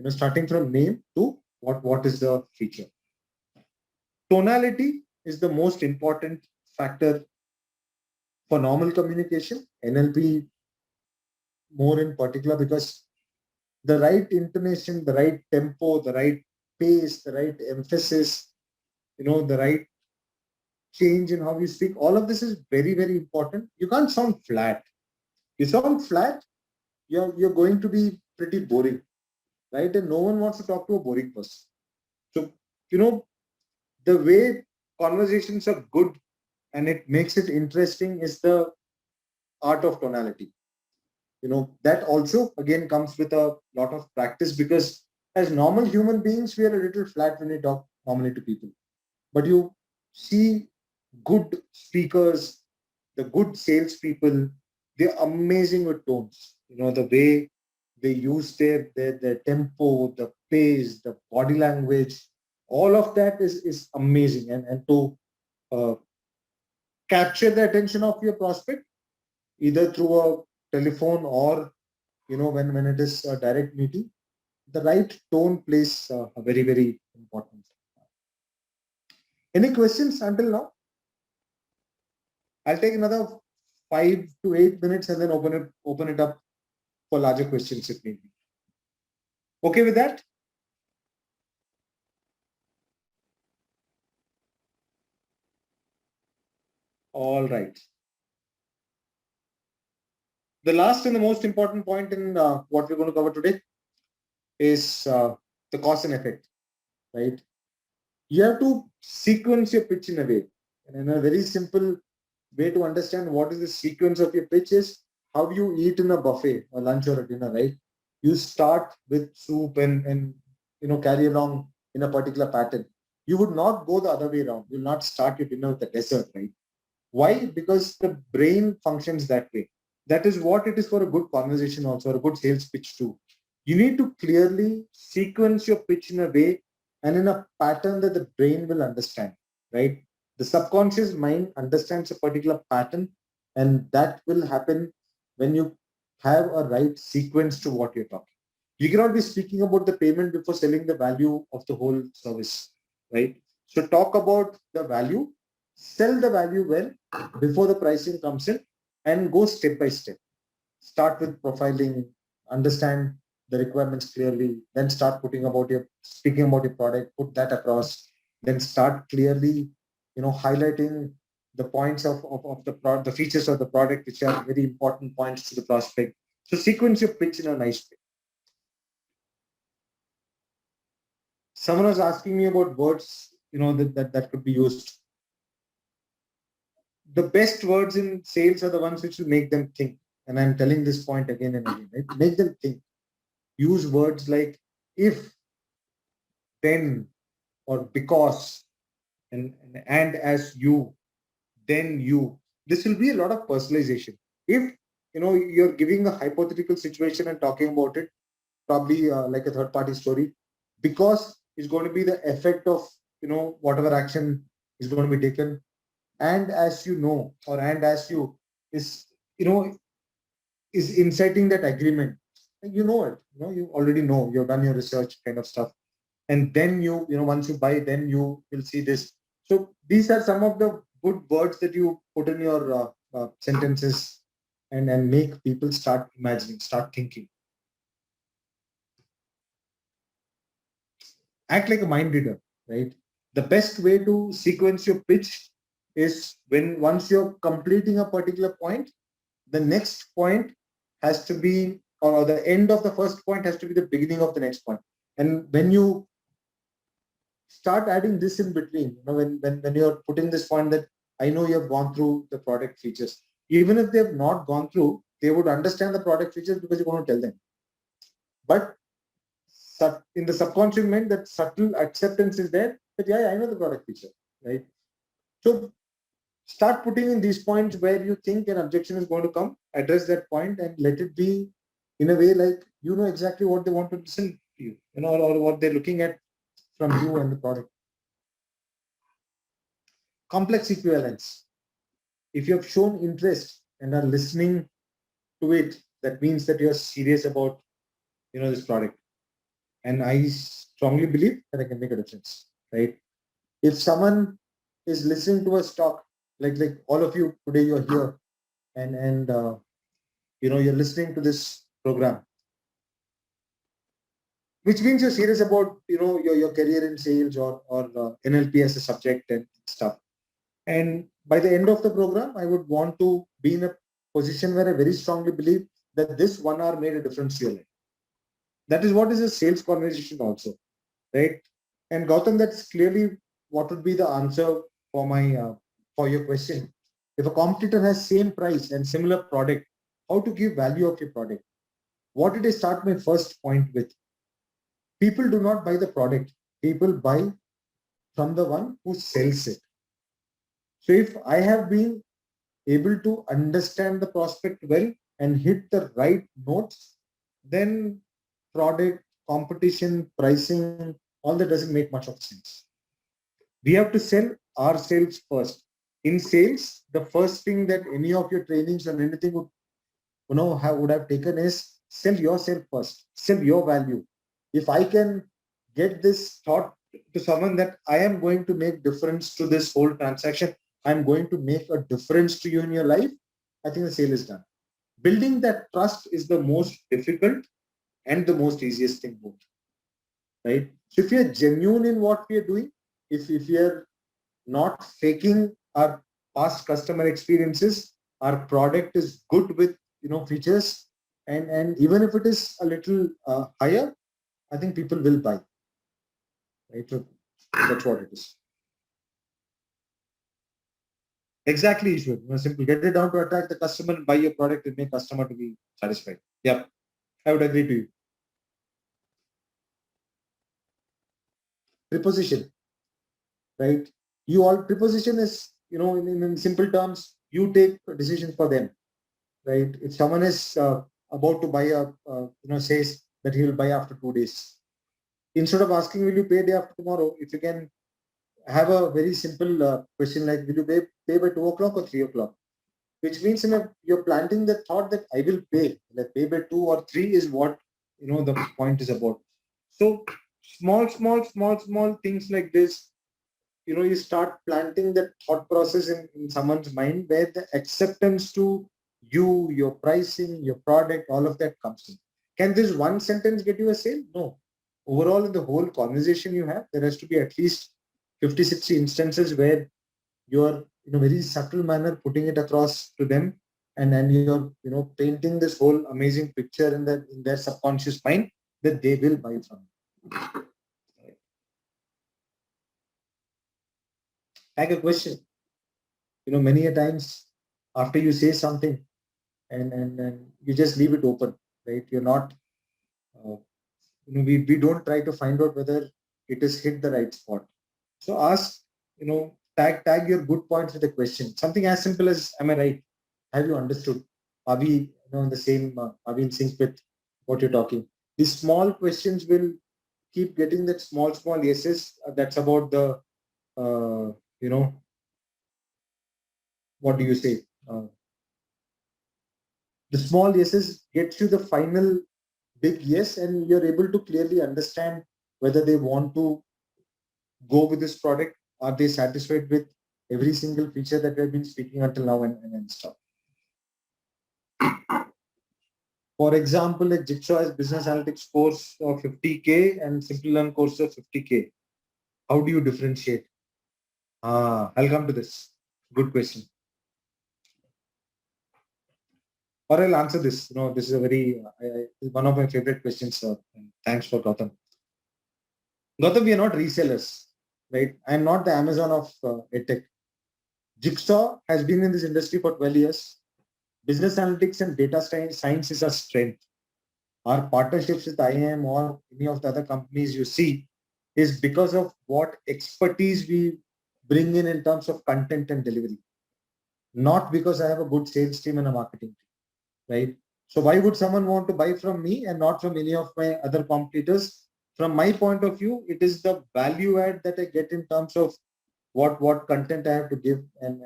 starting from name to what is the feature. Tonality is the most important factor for normal communication, NLP more in particular, because the right intonation, the right tempo, the right pace, the right emphasis, the right change in how you speak, all of this is very, very important. You can't sound flat. You sound flat, you're going to be pretty boring, right? And no one wants to talk to a boring person. So, the way conversations are good and it makes it interesting is the art of tonality. That also again comes with a lot of practice, because as normal human beings, we are a little flat when we talk normally to people. But you see good speakers, the good salespeople, they're amazing with tones. The way they use their tempo, the pace, the body language, all of that is amazing. And to uh, capture the attention of your prospect, either through a telephone or when it is a direct meeting, the right tone plays a very, very important. Any questions until now? I'll take another 5 to 8 minutes and then open it up for larger questions if need be. Okay with that? All right. The last and the most important point in what we're going to cover today, is the cause and effect, right? You have to sequence your pitch in a way. And in a very simple way to understand what is the sequence of your pitch is how you eat in a buffet, a lunch or a dinner, right? You start with soup and carry along in a particular pattern. You would not go the other way around. You'll not start your dinner with a dessert, right? Why? Because the brain functions that way. That is what it is for a good conversation also, or a good sales pitch too. You need to clearly sequence your pitch in a way and in a pattern that the brain will understand, right? The subconscious mind understands a particular pattern, and that will happen when you have a right sequence to what you're talking. You cannot be speaking about the payment before selling the value of the whole service, right? So talk about the value, sell the value well before the pricing comes in, and go step by step. Start with profiling, understand the requirements clearly, then start speaking about your product, put that across, then start clearly, highlighting the points of the features of the product, which are very important points to the prospect. So sequence your pitch in a nice way. Someone was asking me about words, that could be used. The best words in sales are the ones which will make them think. And I'm telling this point again and again, right? Make them think. Use words like if, then, or because, and as you, then you. This will be a lot of personalization. If you're giving a hypothetical situation and talking about it, probably like a third party story, because it's going to be the effect of whatever action is going to be taken, and as you know, or and as you is is inciting that agreement. You know it, you already know, you've done your research kind of stuff. And then once you buy, then you will see this. So these are some of the good words that you put in your sentences, and make people start imagining, start thinking. Act like a mind reader, right? The best way to sequence your pitch is when once you're completing a particular point, the next point has to be, or the end of the first point has to be the beginning of the next point. And when you start adding this in between, when you're putting this point that I know you have gone through the product features, even if they have not gone through, they would understand the product features because you're going to tell them. But in the subconscious mind, that subtle acceptance is there that, yeah, I know the product feature, right? So start putting in these points where you think an objection is going to come, address that point and let it be in a way like exactly what they want to listen to you, or what they're looking at from you and the product. Complex equivalence. If you have shown interest and are listening to it, that means that you're serious about this product. And I strongly believe that I can make a difference, right? If someone is listening to us talk, like all of you today, you're here, and you're listening to this program, which means you're serious about your career in sales or NLP as a subject and stuff. And by the end of the program, I would want to be in a position where I very strongly believe that this 1 hour made a difference to your life. That is what is a sales conversation also, right? And Gautam, that's clearly what would be the answer for my for your question. If a competitor has same price and similar product, how to give value of your product? What did I start my first point with? People do not buy the product. People buy from the one who sells it. So if I have been able to understand the prospect well and hit the right notes, then product, competition, pricing, all that doesn't make much of sense. We have to sell ourselves first. In sales, the first thing that any of your trainings or anything would have taken is sell yourself first, sell your value. If I can get this thought to someone that I am going to make difference to this whole transaction, I'm going to make a difference to you in your life, I think the sale is done. Building that trust is the most difficult and the most easiest thing both, right? So if you're genuine in what we are doing, if you're not faking our past customer experiences, our product is good with features, and even if it is a little higher, I think people will buy. Right? So that's what it is. Exactly, Ishwar. Simple. Get it down to attract the customer and buy your product and make customer to be satisfied. Yep. I would agree to you. Preposition, right? You all preposition is, in simple terms, you take a decision for them, right? If someone is about to buy says that he will buy after 2 days, instead of asking, will you pay day after tomorrow? If you can have a very simple question like, will you pay by 2 o'clock or 3 o'clock? Which means you're planting the thought that I will pay, like pay by 2 or 3 is what, the point is about. So small things like this, you start planting that thought process in someone's mind where the acceptance to you, your pricing, your product, all of that comes in. Can this one sentence get you a sale? No. Overall, in the whole conversation you have, there has to be at least 50, 60 instances where you're in a very subtle manner putting it across to them, and then you're painting this whole amazing picture in their subconscious mind that they will buy from you. Like a question, many a times after you say something and you just leave it open, right? You're not we don't try to find out whether it has hit the right spot. So ask, tag your good points with a question. Something as simple as, am I right? Have you understood? Are we in the same, are we in sync with what you're talking? These small questions will keep getting that small yeses. That's about the, what do you say? The small yeses gets you the final big yes, and you're able to clearly understand whether they want to go with this product. Are they satisfied with every single feature that we've been speaking until now and stuff? For example, like Jigsaw has business analytics course of 50K and Simple Learn course of 50K. How do you differentiate? I'll come to this. Good question. Or I'll answer this. This is a very one of my favorite questions. Thanks for Gautam. Gautam, we are not resellers, right? I'm not the Amazon of EdTech. Jigsaw has been in this industry for 12 years. Business analytics and data science is our strength. Our partnerships with IIM or any of the other companies you see is because of what expertise we bring in terms of content and delivery. Not because I have a good sales team and a marketing team, right? So why would someone want to buy from me and not from any of my other competitors? From my point of view, it is the value add that I get in terms of what content I have to give and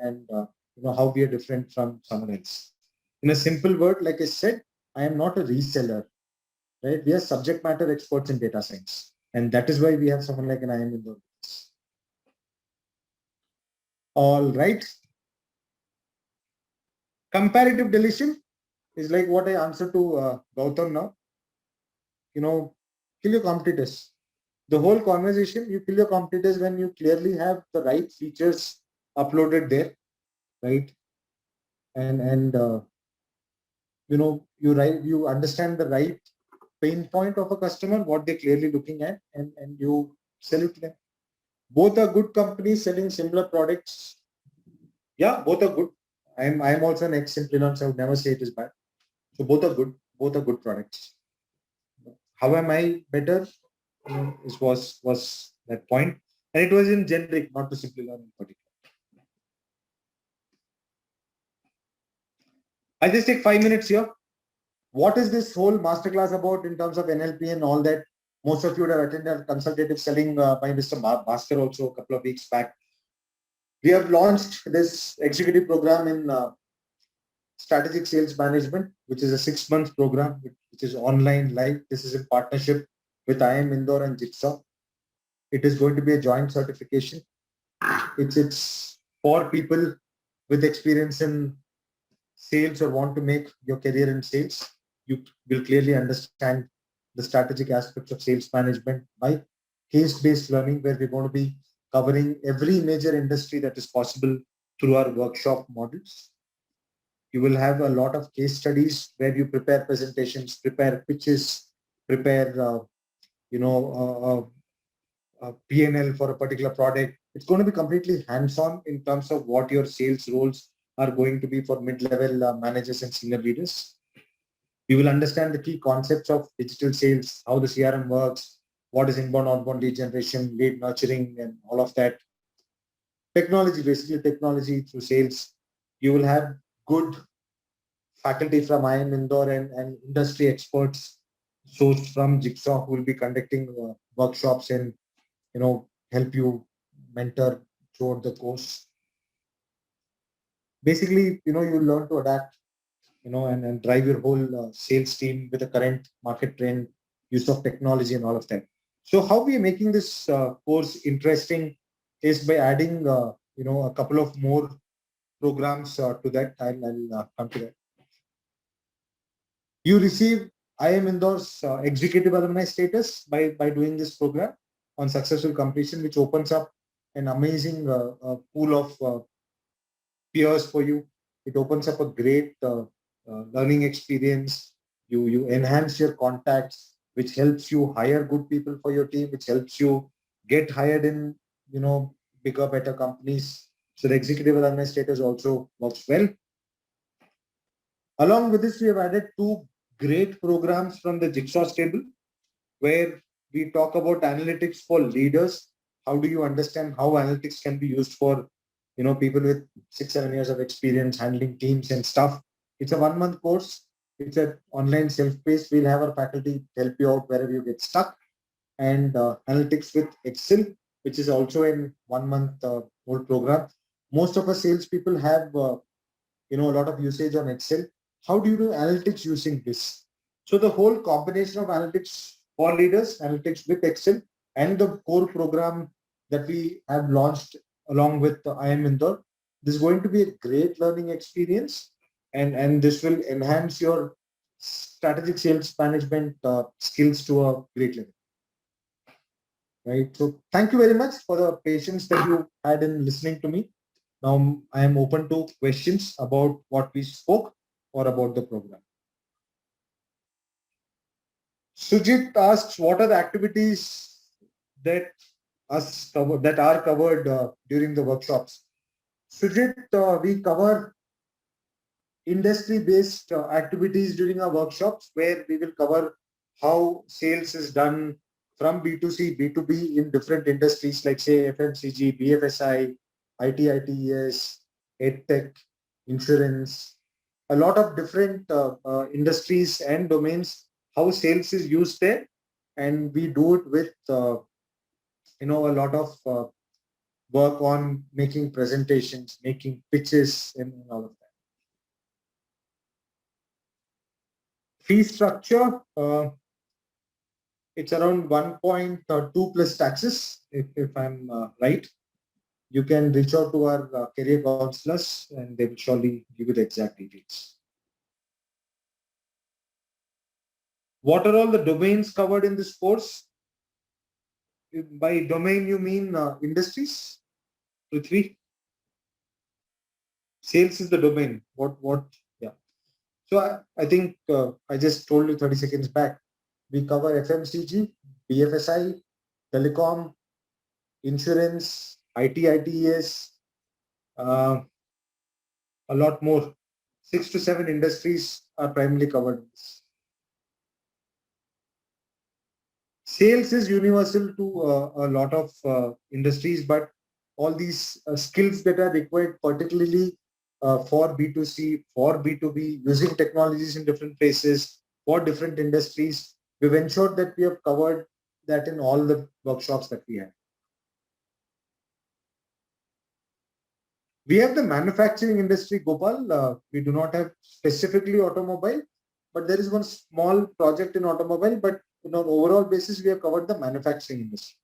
how we are different from someone else. In a simple word, like I said, I am not a reseller, right? We are subject matter experts in data science, and that is why we have someone like an IIM in the business. All right. Comparative deletion is like what I answered to Gautam now. Kill your competitors. The whole conversation, you kill your competitors when you clearly have the right features uploaded there, right? And you understand the right pain point of a customer, what they're clearly looking at, and you sell it to them. Both are good companies selling similar products. Yeah, both are good. I'm also an ex-Simple Learn, so I would never say it is bad. So both are good. Both are good products. How am I better? Was that point, and it was in generic, not to Simple Learn in particular. I'll just take 5 minutes here. What is this whole masterclass about in terms of NLP and all that? Most of you would have attended consultative selling by Mr. Bhaskar also a couple of weeks back. We have launched this executive program in strategic sales management, which is a 6-month program, which is online live. This is in partnership with IIM Indore and Jigsaw. It is going to be a joint certification. It's for people with experience in sales or want to make your career in sales. You will clearly understand the strategic aspects of sales management by case-based learning, where we're going to be covering every major industry that is possible through our workshop models. You will have a lot of case studies where you prepare presentations, prepare pitches, prepare a P&L for a particular product. It's going to be completely hands-on in terms of what your sales roles are going to be for mid-level managers and senior leaders. You will understand the key concepts of digital sales, how the CRM works, what is inbound, outbound lead generation, lead nurturing, and all of that. Technology, basically technology through sales. You will have good faculty from IIM Indore and industry experts sourced from Jigsaw who will be conducting workshops and help you mentor throughout the course. Basically, you learn to adapt, and drive your whole sales team with the current market trend, use of technology and all of that. So how we are making this course interesting is by adding, a couple of more programs to that. I'll come to that. You receive IIM Indore's executive alumni status by doing this program on successful completion, which opens up an amazing pool of peers for you. It opens up a great learning experience. You enhance your contacts, which helps you hire good people for your team, which helps you get hired in bigger, better companies. So the executive alumni status also works well. Along with this, we have added two great programs from the Jigsaw stable, where we talk about analytics for leaders. How do you understand how analytics can be used for people with 6-7 years of experience handling teams and stuff? It's a 1-month course. It's an online self-paced. We'll have our faculty help you out wherever you get stuck. And analytics with Excel, which is also in 1-month old program. Most of our salespeople have a lot of usage on Excel. How do you do analytics using this? So the whole combination of analytics for leaders, analytics with Excel, and the core program that we have launched along with IIM Indore, this is going to be a great learning experience, and this will enhance your strategic sales management skills to a great level. Right. So thank you very much for the patience that you had in listening to me. Now I am open to questions about what we spoke or about the program. Sujit asks, what are the activities that are covered during the workshops? Sujit, we cover industry-based activities during our workshops, where we will cover how sales is done from B2C, B2B in different industries like say FMCG, BFSI, IT, ITES, EdTech, insurance, a lot of different industries and domains, how sales is used there. And we do it with, a lot of work on making presentations, making pitches and all of that. Fee structure, it's around 1.2 plus taxes, if I'm right. You can reach out to our career counselors and they will surely give you the exact details. What are all the domains covered in this course? By domain, you mean industries? Prithvi? Sales is the domain. What? Yeah. So I think I just told you 30 seconds back. We cover FMCG, BFSI, telecom, insurance, IT, ITES, a lot more. 6 to 7 industries are primarily covered. Sales is universal to a lot of industries, but all these skills that are required, particularly for B2C, for B2B, using technologies in different places, for different industries, we've ensured that we have covered that in all the workshops that we have. We have the manufacturing industry, Gopal. We do not have specifically automobile, but there is one small project in automobile, but on an overall basis, we have covered the manufacturing industry.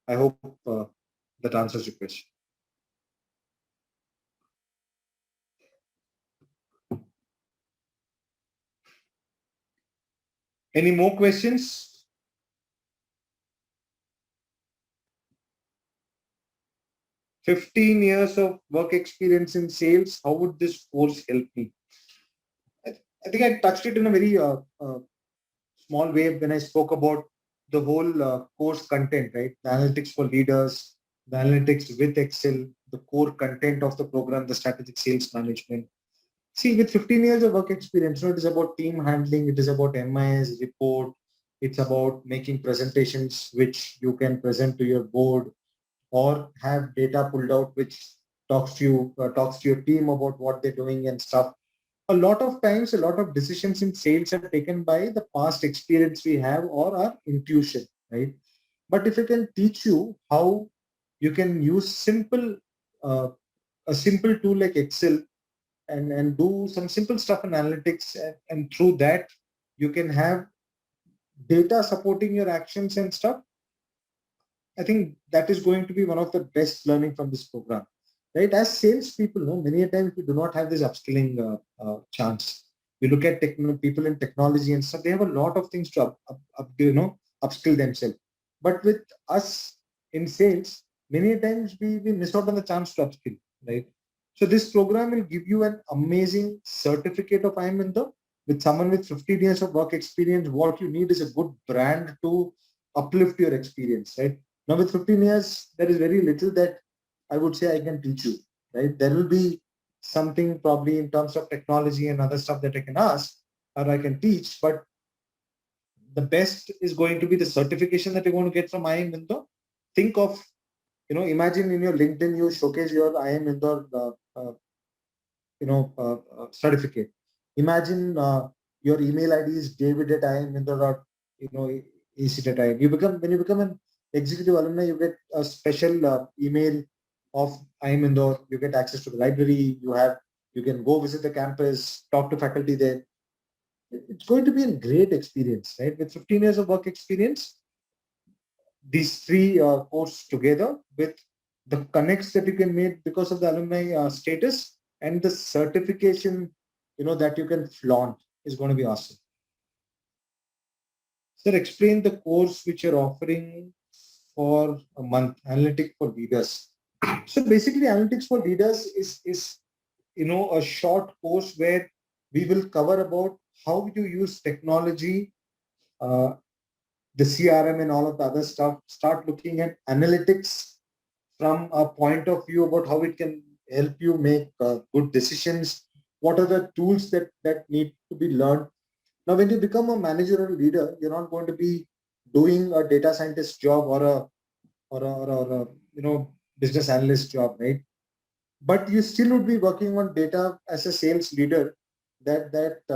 I hope that answers your question. Any more questions? "15 years of work experience in sales. How would this course help me?" I think I touched it in a very small way when I spoke about the whole course content, right? The analytics for leaders, the analytics with Excel, the core content of the program, the strategic sales management. See, with 15 years of work experience, it is about team handling, it is about MIS report, it's about making presentations which you can present to your board or have data pulled out which talks to your team about what they're doing and stuff. A lot of times, a lot of decisions in sales are taken by the past experience we have or our intuition, right? But if I can teach you how you can use uh, a simple tool like Excel and do some simple stuff in analytics, and through that you can have data supporting your actions and stuff. I think that is going to be one of the best learning from this program, right? As salespeople, many a times we do not have this upskilling chance. We look at people in technology and stuff; they have a lot of things to upskill themselves. But with us in sales, many a times we miss out on the chance to upskill, right? So this program will give you an amazing certificate of I am in the with someone with 15 years of work experience. What you need is a good brand to uplift your experience, right? Now with 15 years, there is very little that I would say I can teach you, right? There will be something probably in terms of technology and other stuff that I can ask or I can teach, but the best is going to be the certification that you're going to get from IIM Indore. Think of, imagine in your LinkedIn, you showcase your IIM Indore, certificate. Imagine your email ID is david at IIMindore, ac.in. When you become an executive alumni, you get a special email of IIM Indore. You get access to the library. You can go visit the campus, talk to faculty there. It's going to be a great experience, right? With 15 years of work experience, these three courses together with the connects that you can make because of the alumni status and the certification, that you can flaunt is going to be awesome. Sir, explain the course which you're offering for a month, Analytics for Leaders. So basically, Analytics for Leaders is a short course where we will cover about how you use technology, the CRM and all of the other stuff, start looking at analytics from a point of view about how it can help you make good decisions. What are the tools that need to be learned? Now, when you become a manager or leader, you're not going to be doing a data scientist job or a business analyst job, right? But you still would be working on data as a sales leader. That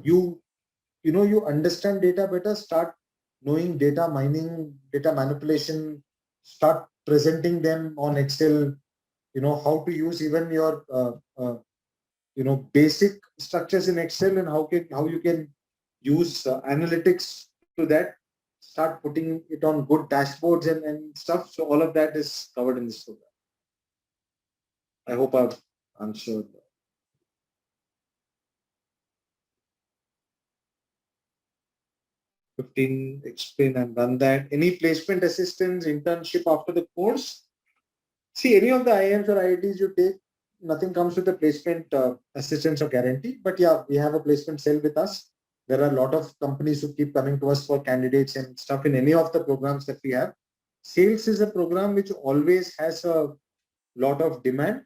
you understand data better, start knowing data mining, data manipulation, start presenting them on Excel, how to use even your basic structures in Excel and how you can use analytics to that, start putting it on good dashboards and stuff. So all of that is covered in this program. I hope I've answered. 15 explain and done that. Any placement assistance, internship after the course? See, any of the IIMs or IITs you take, nothing comes with a placement assistance or guarantee. But yeah, we have a placement cell with us. There are a lot of companies who keep coming to us for candidates and stuff in any of the programs that we have. Sales is a program which always has a lot of demand.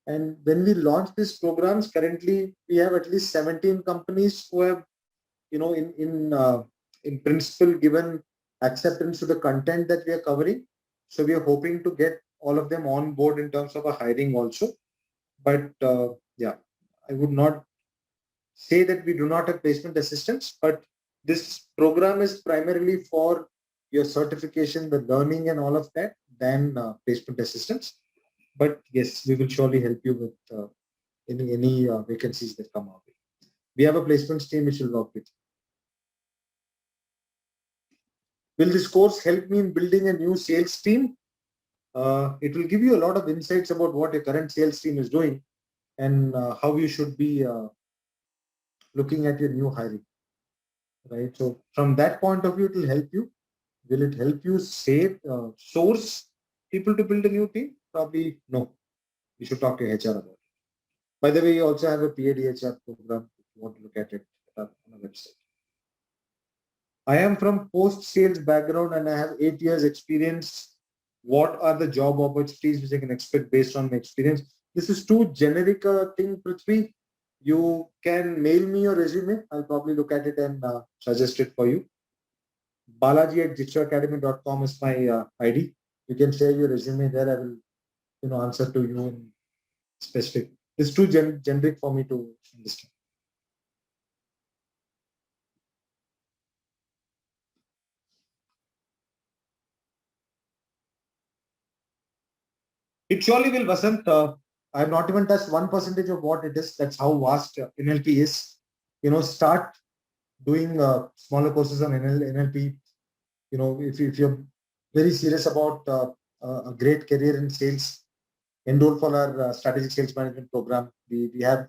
And when we launch these programs, currently we have at least 17 companies who have, in principle, given acceptance to the content that we are covering. So we are hoping to get all of them on board in terms of a hiring also. But yeah, I would not say that we do not have placement assistance, but this program is primarily for your certification, the learning and all of that, than placement assistance. But yes, we will surely help you with any vacancies that come our way. We have a placements team which will work with you. Will this course help me in building a new sales team? It will give you a lot of insights about what your current sales team is doing and how you should be looking at your new hiring, right? So from that point of view, it will help you. Will it help you source people to build a new team? Probably no. You should talk to HR about it. By the way, we also have a PADHR program if you want to look at it on our website. I am from post-sales background and I have 8 years experience. What are the job opportunities which I can expect based on my experience? This is too generic a thing, Prithvi. You can mail me your resume. I'll probably look at it and suggest it for you. Balaji@jitsuacademy.com is my ID. You can share your resume there. I will, answer to you in specific. It's too generic for me to understand. It surely will, Vasant. I have not even touched 1% of what it is. That's how vast NLP is. Start doing smaller courses on NLP. If you're very serious about a great career in sales, enroll for our strategic sales management program. We have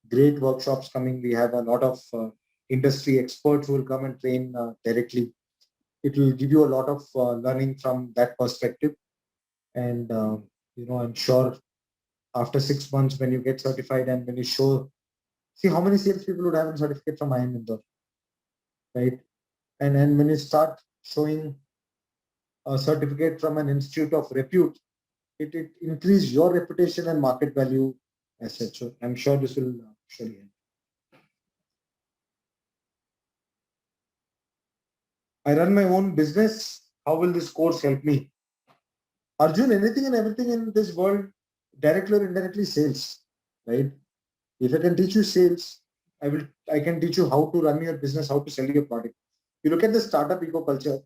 great workshops coming. We have a lot of industry experts who will come and train directly. It will give you a lot of learning from that perspective. And, I'm sure after 6 months when you get certified and when you see how many salespeople would have a certificate from IIM Indore, right? And then when you start showing a certificate from an institute of repute, it increase your reputation and market value as such. So I'm sure this will surely help. I run my own business. How will this course help me? Arjun, anything and everything in this world, directly or indirectly, sales, right? If I can teach you sales, I can teach you how to run your business, how to sell your product. You look at the startup eco culture,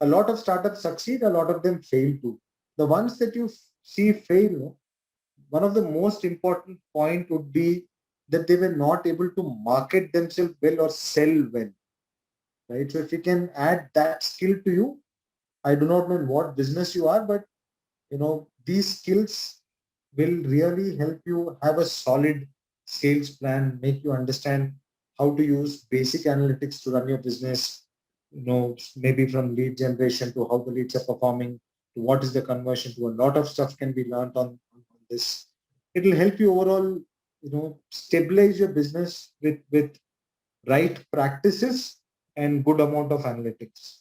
a lot of startups succeed, a lot of them fail too. The ones that you see fail, one of the most important point would be that they were not able to market themselves well or sell well, right? So if you can add that skill to you, I do not know in what business you are, but these skills will really help you have a solid sales plan, make you understand how to use basic analytics to run your business, maybe from lead generation to how the leads are performing, to what is the conversion, to a lot of stuff can be learned on this. It will help you overall, stabilize your business with right practices and good amount of analytics.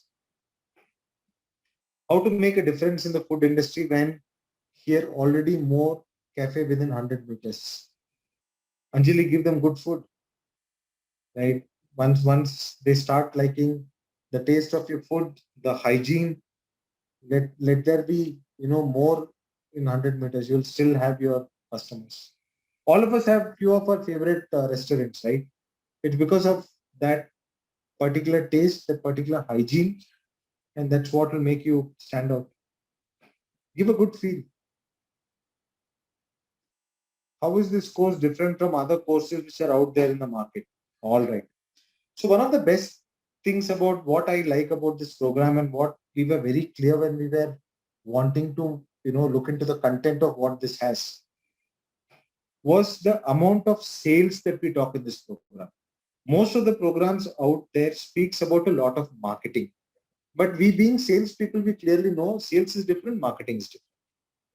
How to make a difference in the food industry when here already more cafe within 100 meters. Anjali, give them good food, right? Once they start liking the taste of your food, the hygiene, let there be, more in 100 meters. You'll still have your customers. All of us have few of our favorite restaurants, right? It's because of that particular taste, that particular hygiene, and that's what will make you stand out. Give a good feel. How is this course different from other courses which are out there in the market? All right. So one of the best things about what I like about this program and what we were very clear when we were wanting to, look into the content of what this has was the amount of sales that we talk in this program. Most of the programs out there speaks about a lot of marketing, but we being salespeople, we clearly know sales is different, marketing is different,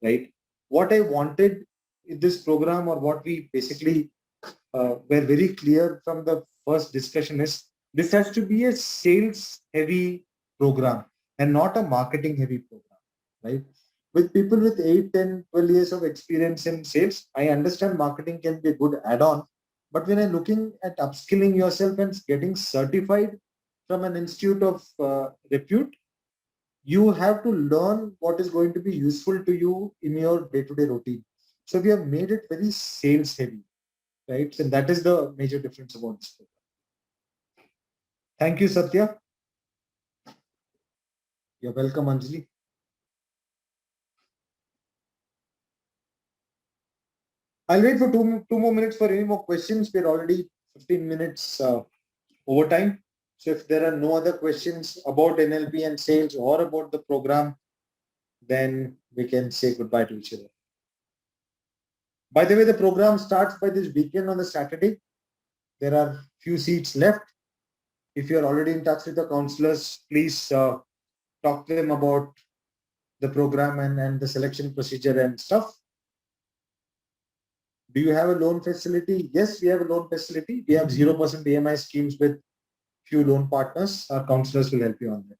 right? What I wanted in this program, or what we basically were very clear from the first discussion, is this has to be a sales heavy program and not a marketing heavy program, right? With people with 8, 10, 12 years of experience in sales, I understand marketing can be a good add-on. But when I'm looking at upskilling yourself and getting certified from an institute of repute, you have to learn what is going to be useful to you in your day-to-day routine. So we have made it very sales heavy, right? And that is the major difference about this program. Thank you, Satya. You're welcome, Anjali. I'll wait for two more minutes for any more questions. We're already 15 minutes over time. So if there are no other questions about NLP and sales or about the program, then we can say goodbye to each other. By the way, the program starts by this weekend on the Saturday. There are few seats left. If you're already in touch with the counselors, please talk to them about the program and the selection procedure and stuff. Do you have a loan facility? Yes, we have a loan facility. We have 0% EMI schemes with few loan partners. Our counselors will help you on that.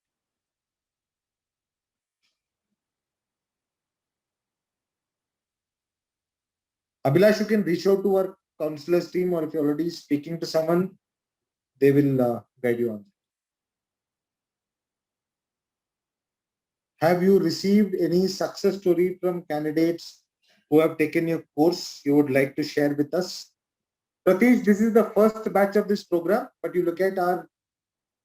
Abhilash, you can reach out to our counselors team, or if you're already speaking to someone, they will guide you on that. Have you received any success story from candidates who have taken your course you would like to share with us? Pratish, this is the first batch of this program, but you look at our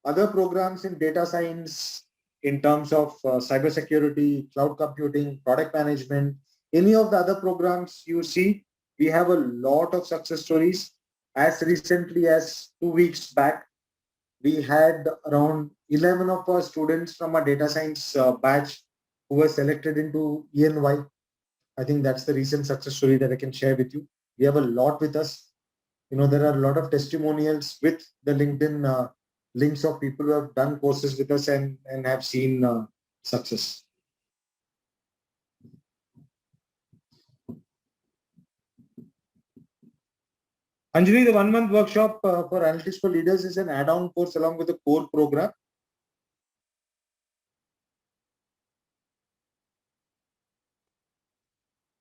other programs in data science, in terms of cybersecurity, cloud computing, product management, any of the other programs you see, we have a lot of success stories. As recently as 2 weeks back, we had around 11 of our students from our data science batch who were selected into ENY. I think that's the recent success story that I can share with you. We have a lot with us. You know, there are a lot of testimonials with the LinkedIn links of people who have done courses with us and have seen success. Anjali, the 1 month workshop for Analytics for Leaders is an add-on course along with the core program.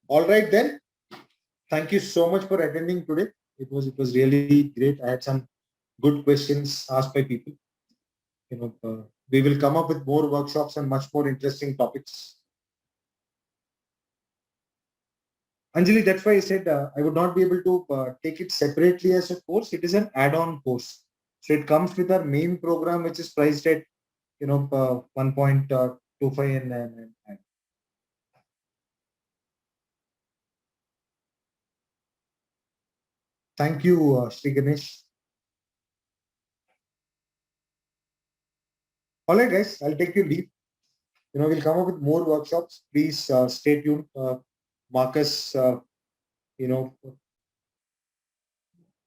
All right then. Thank you so much for attending today. It was really great. I had some good questions asked by people. You know, we will come up with more workshops and much more interesting topics. Anjali, that's why I said I would not be able to take it separately as a course. It is an add-on course. So it comes with our main program, which is priced at 1.25 and thank you, Sri Ganesh. All right, guys, I'll take your leave. We'll come up with more workshops. Please stay tuned. Marcus,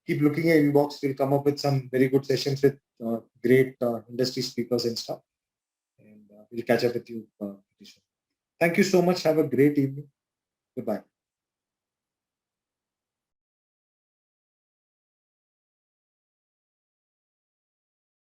keep looking at inbox. We'll come up with some very good sessions with great industry speakers and stuff. And we'll catch up with you. Thank you so much. Have a great evening. Goodbye.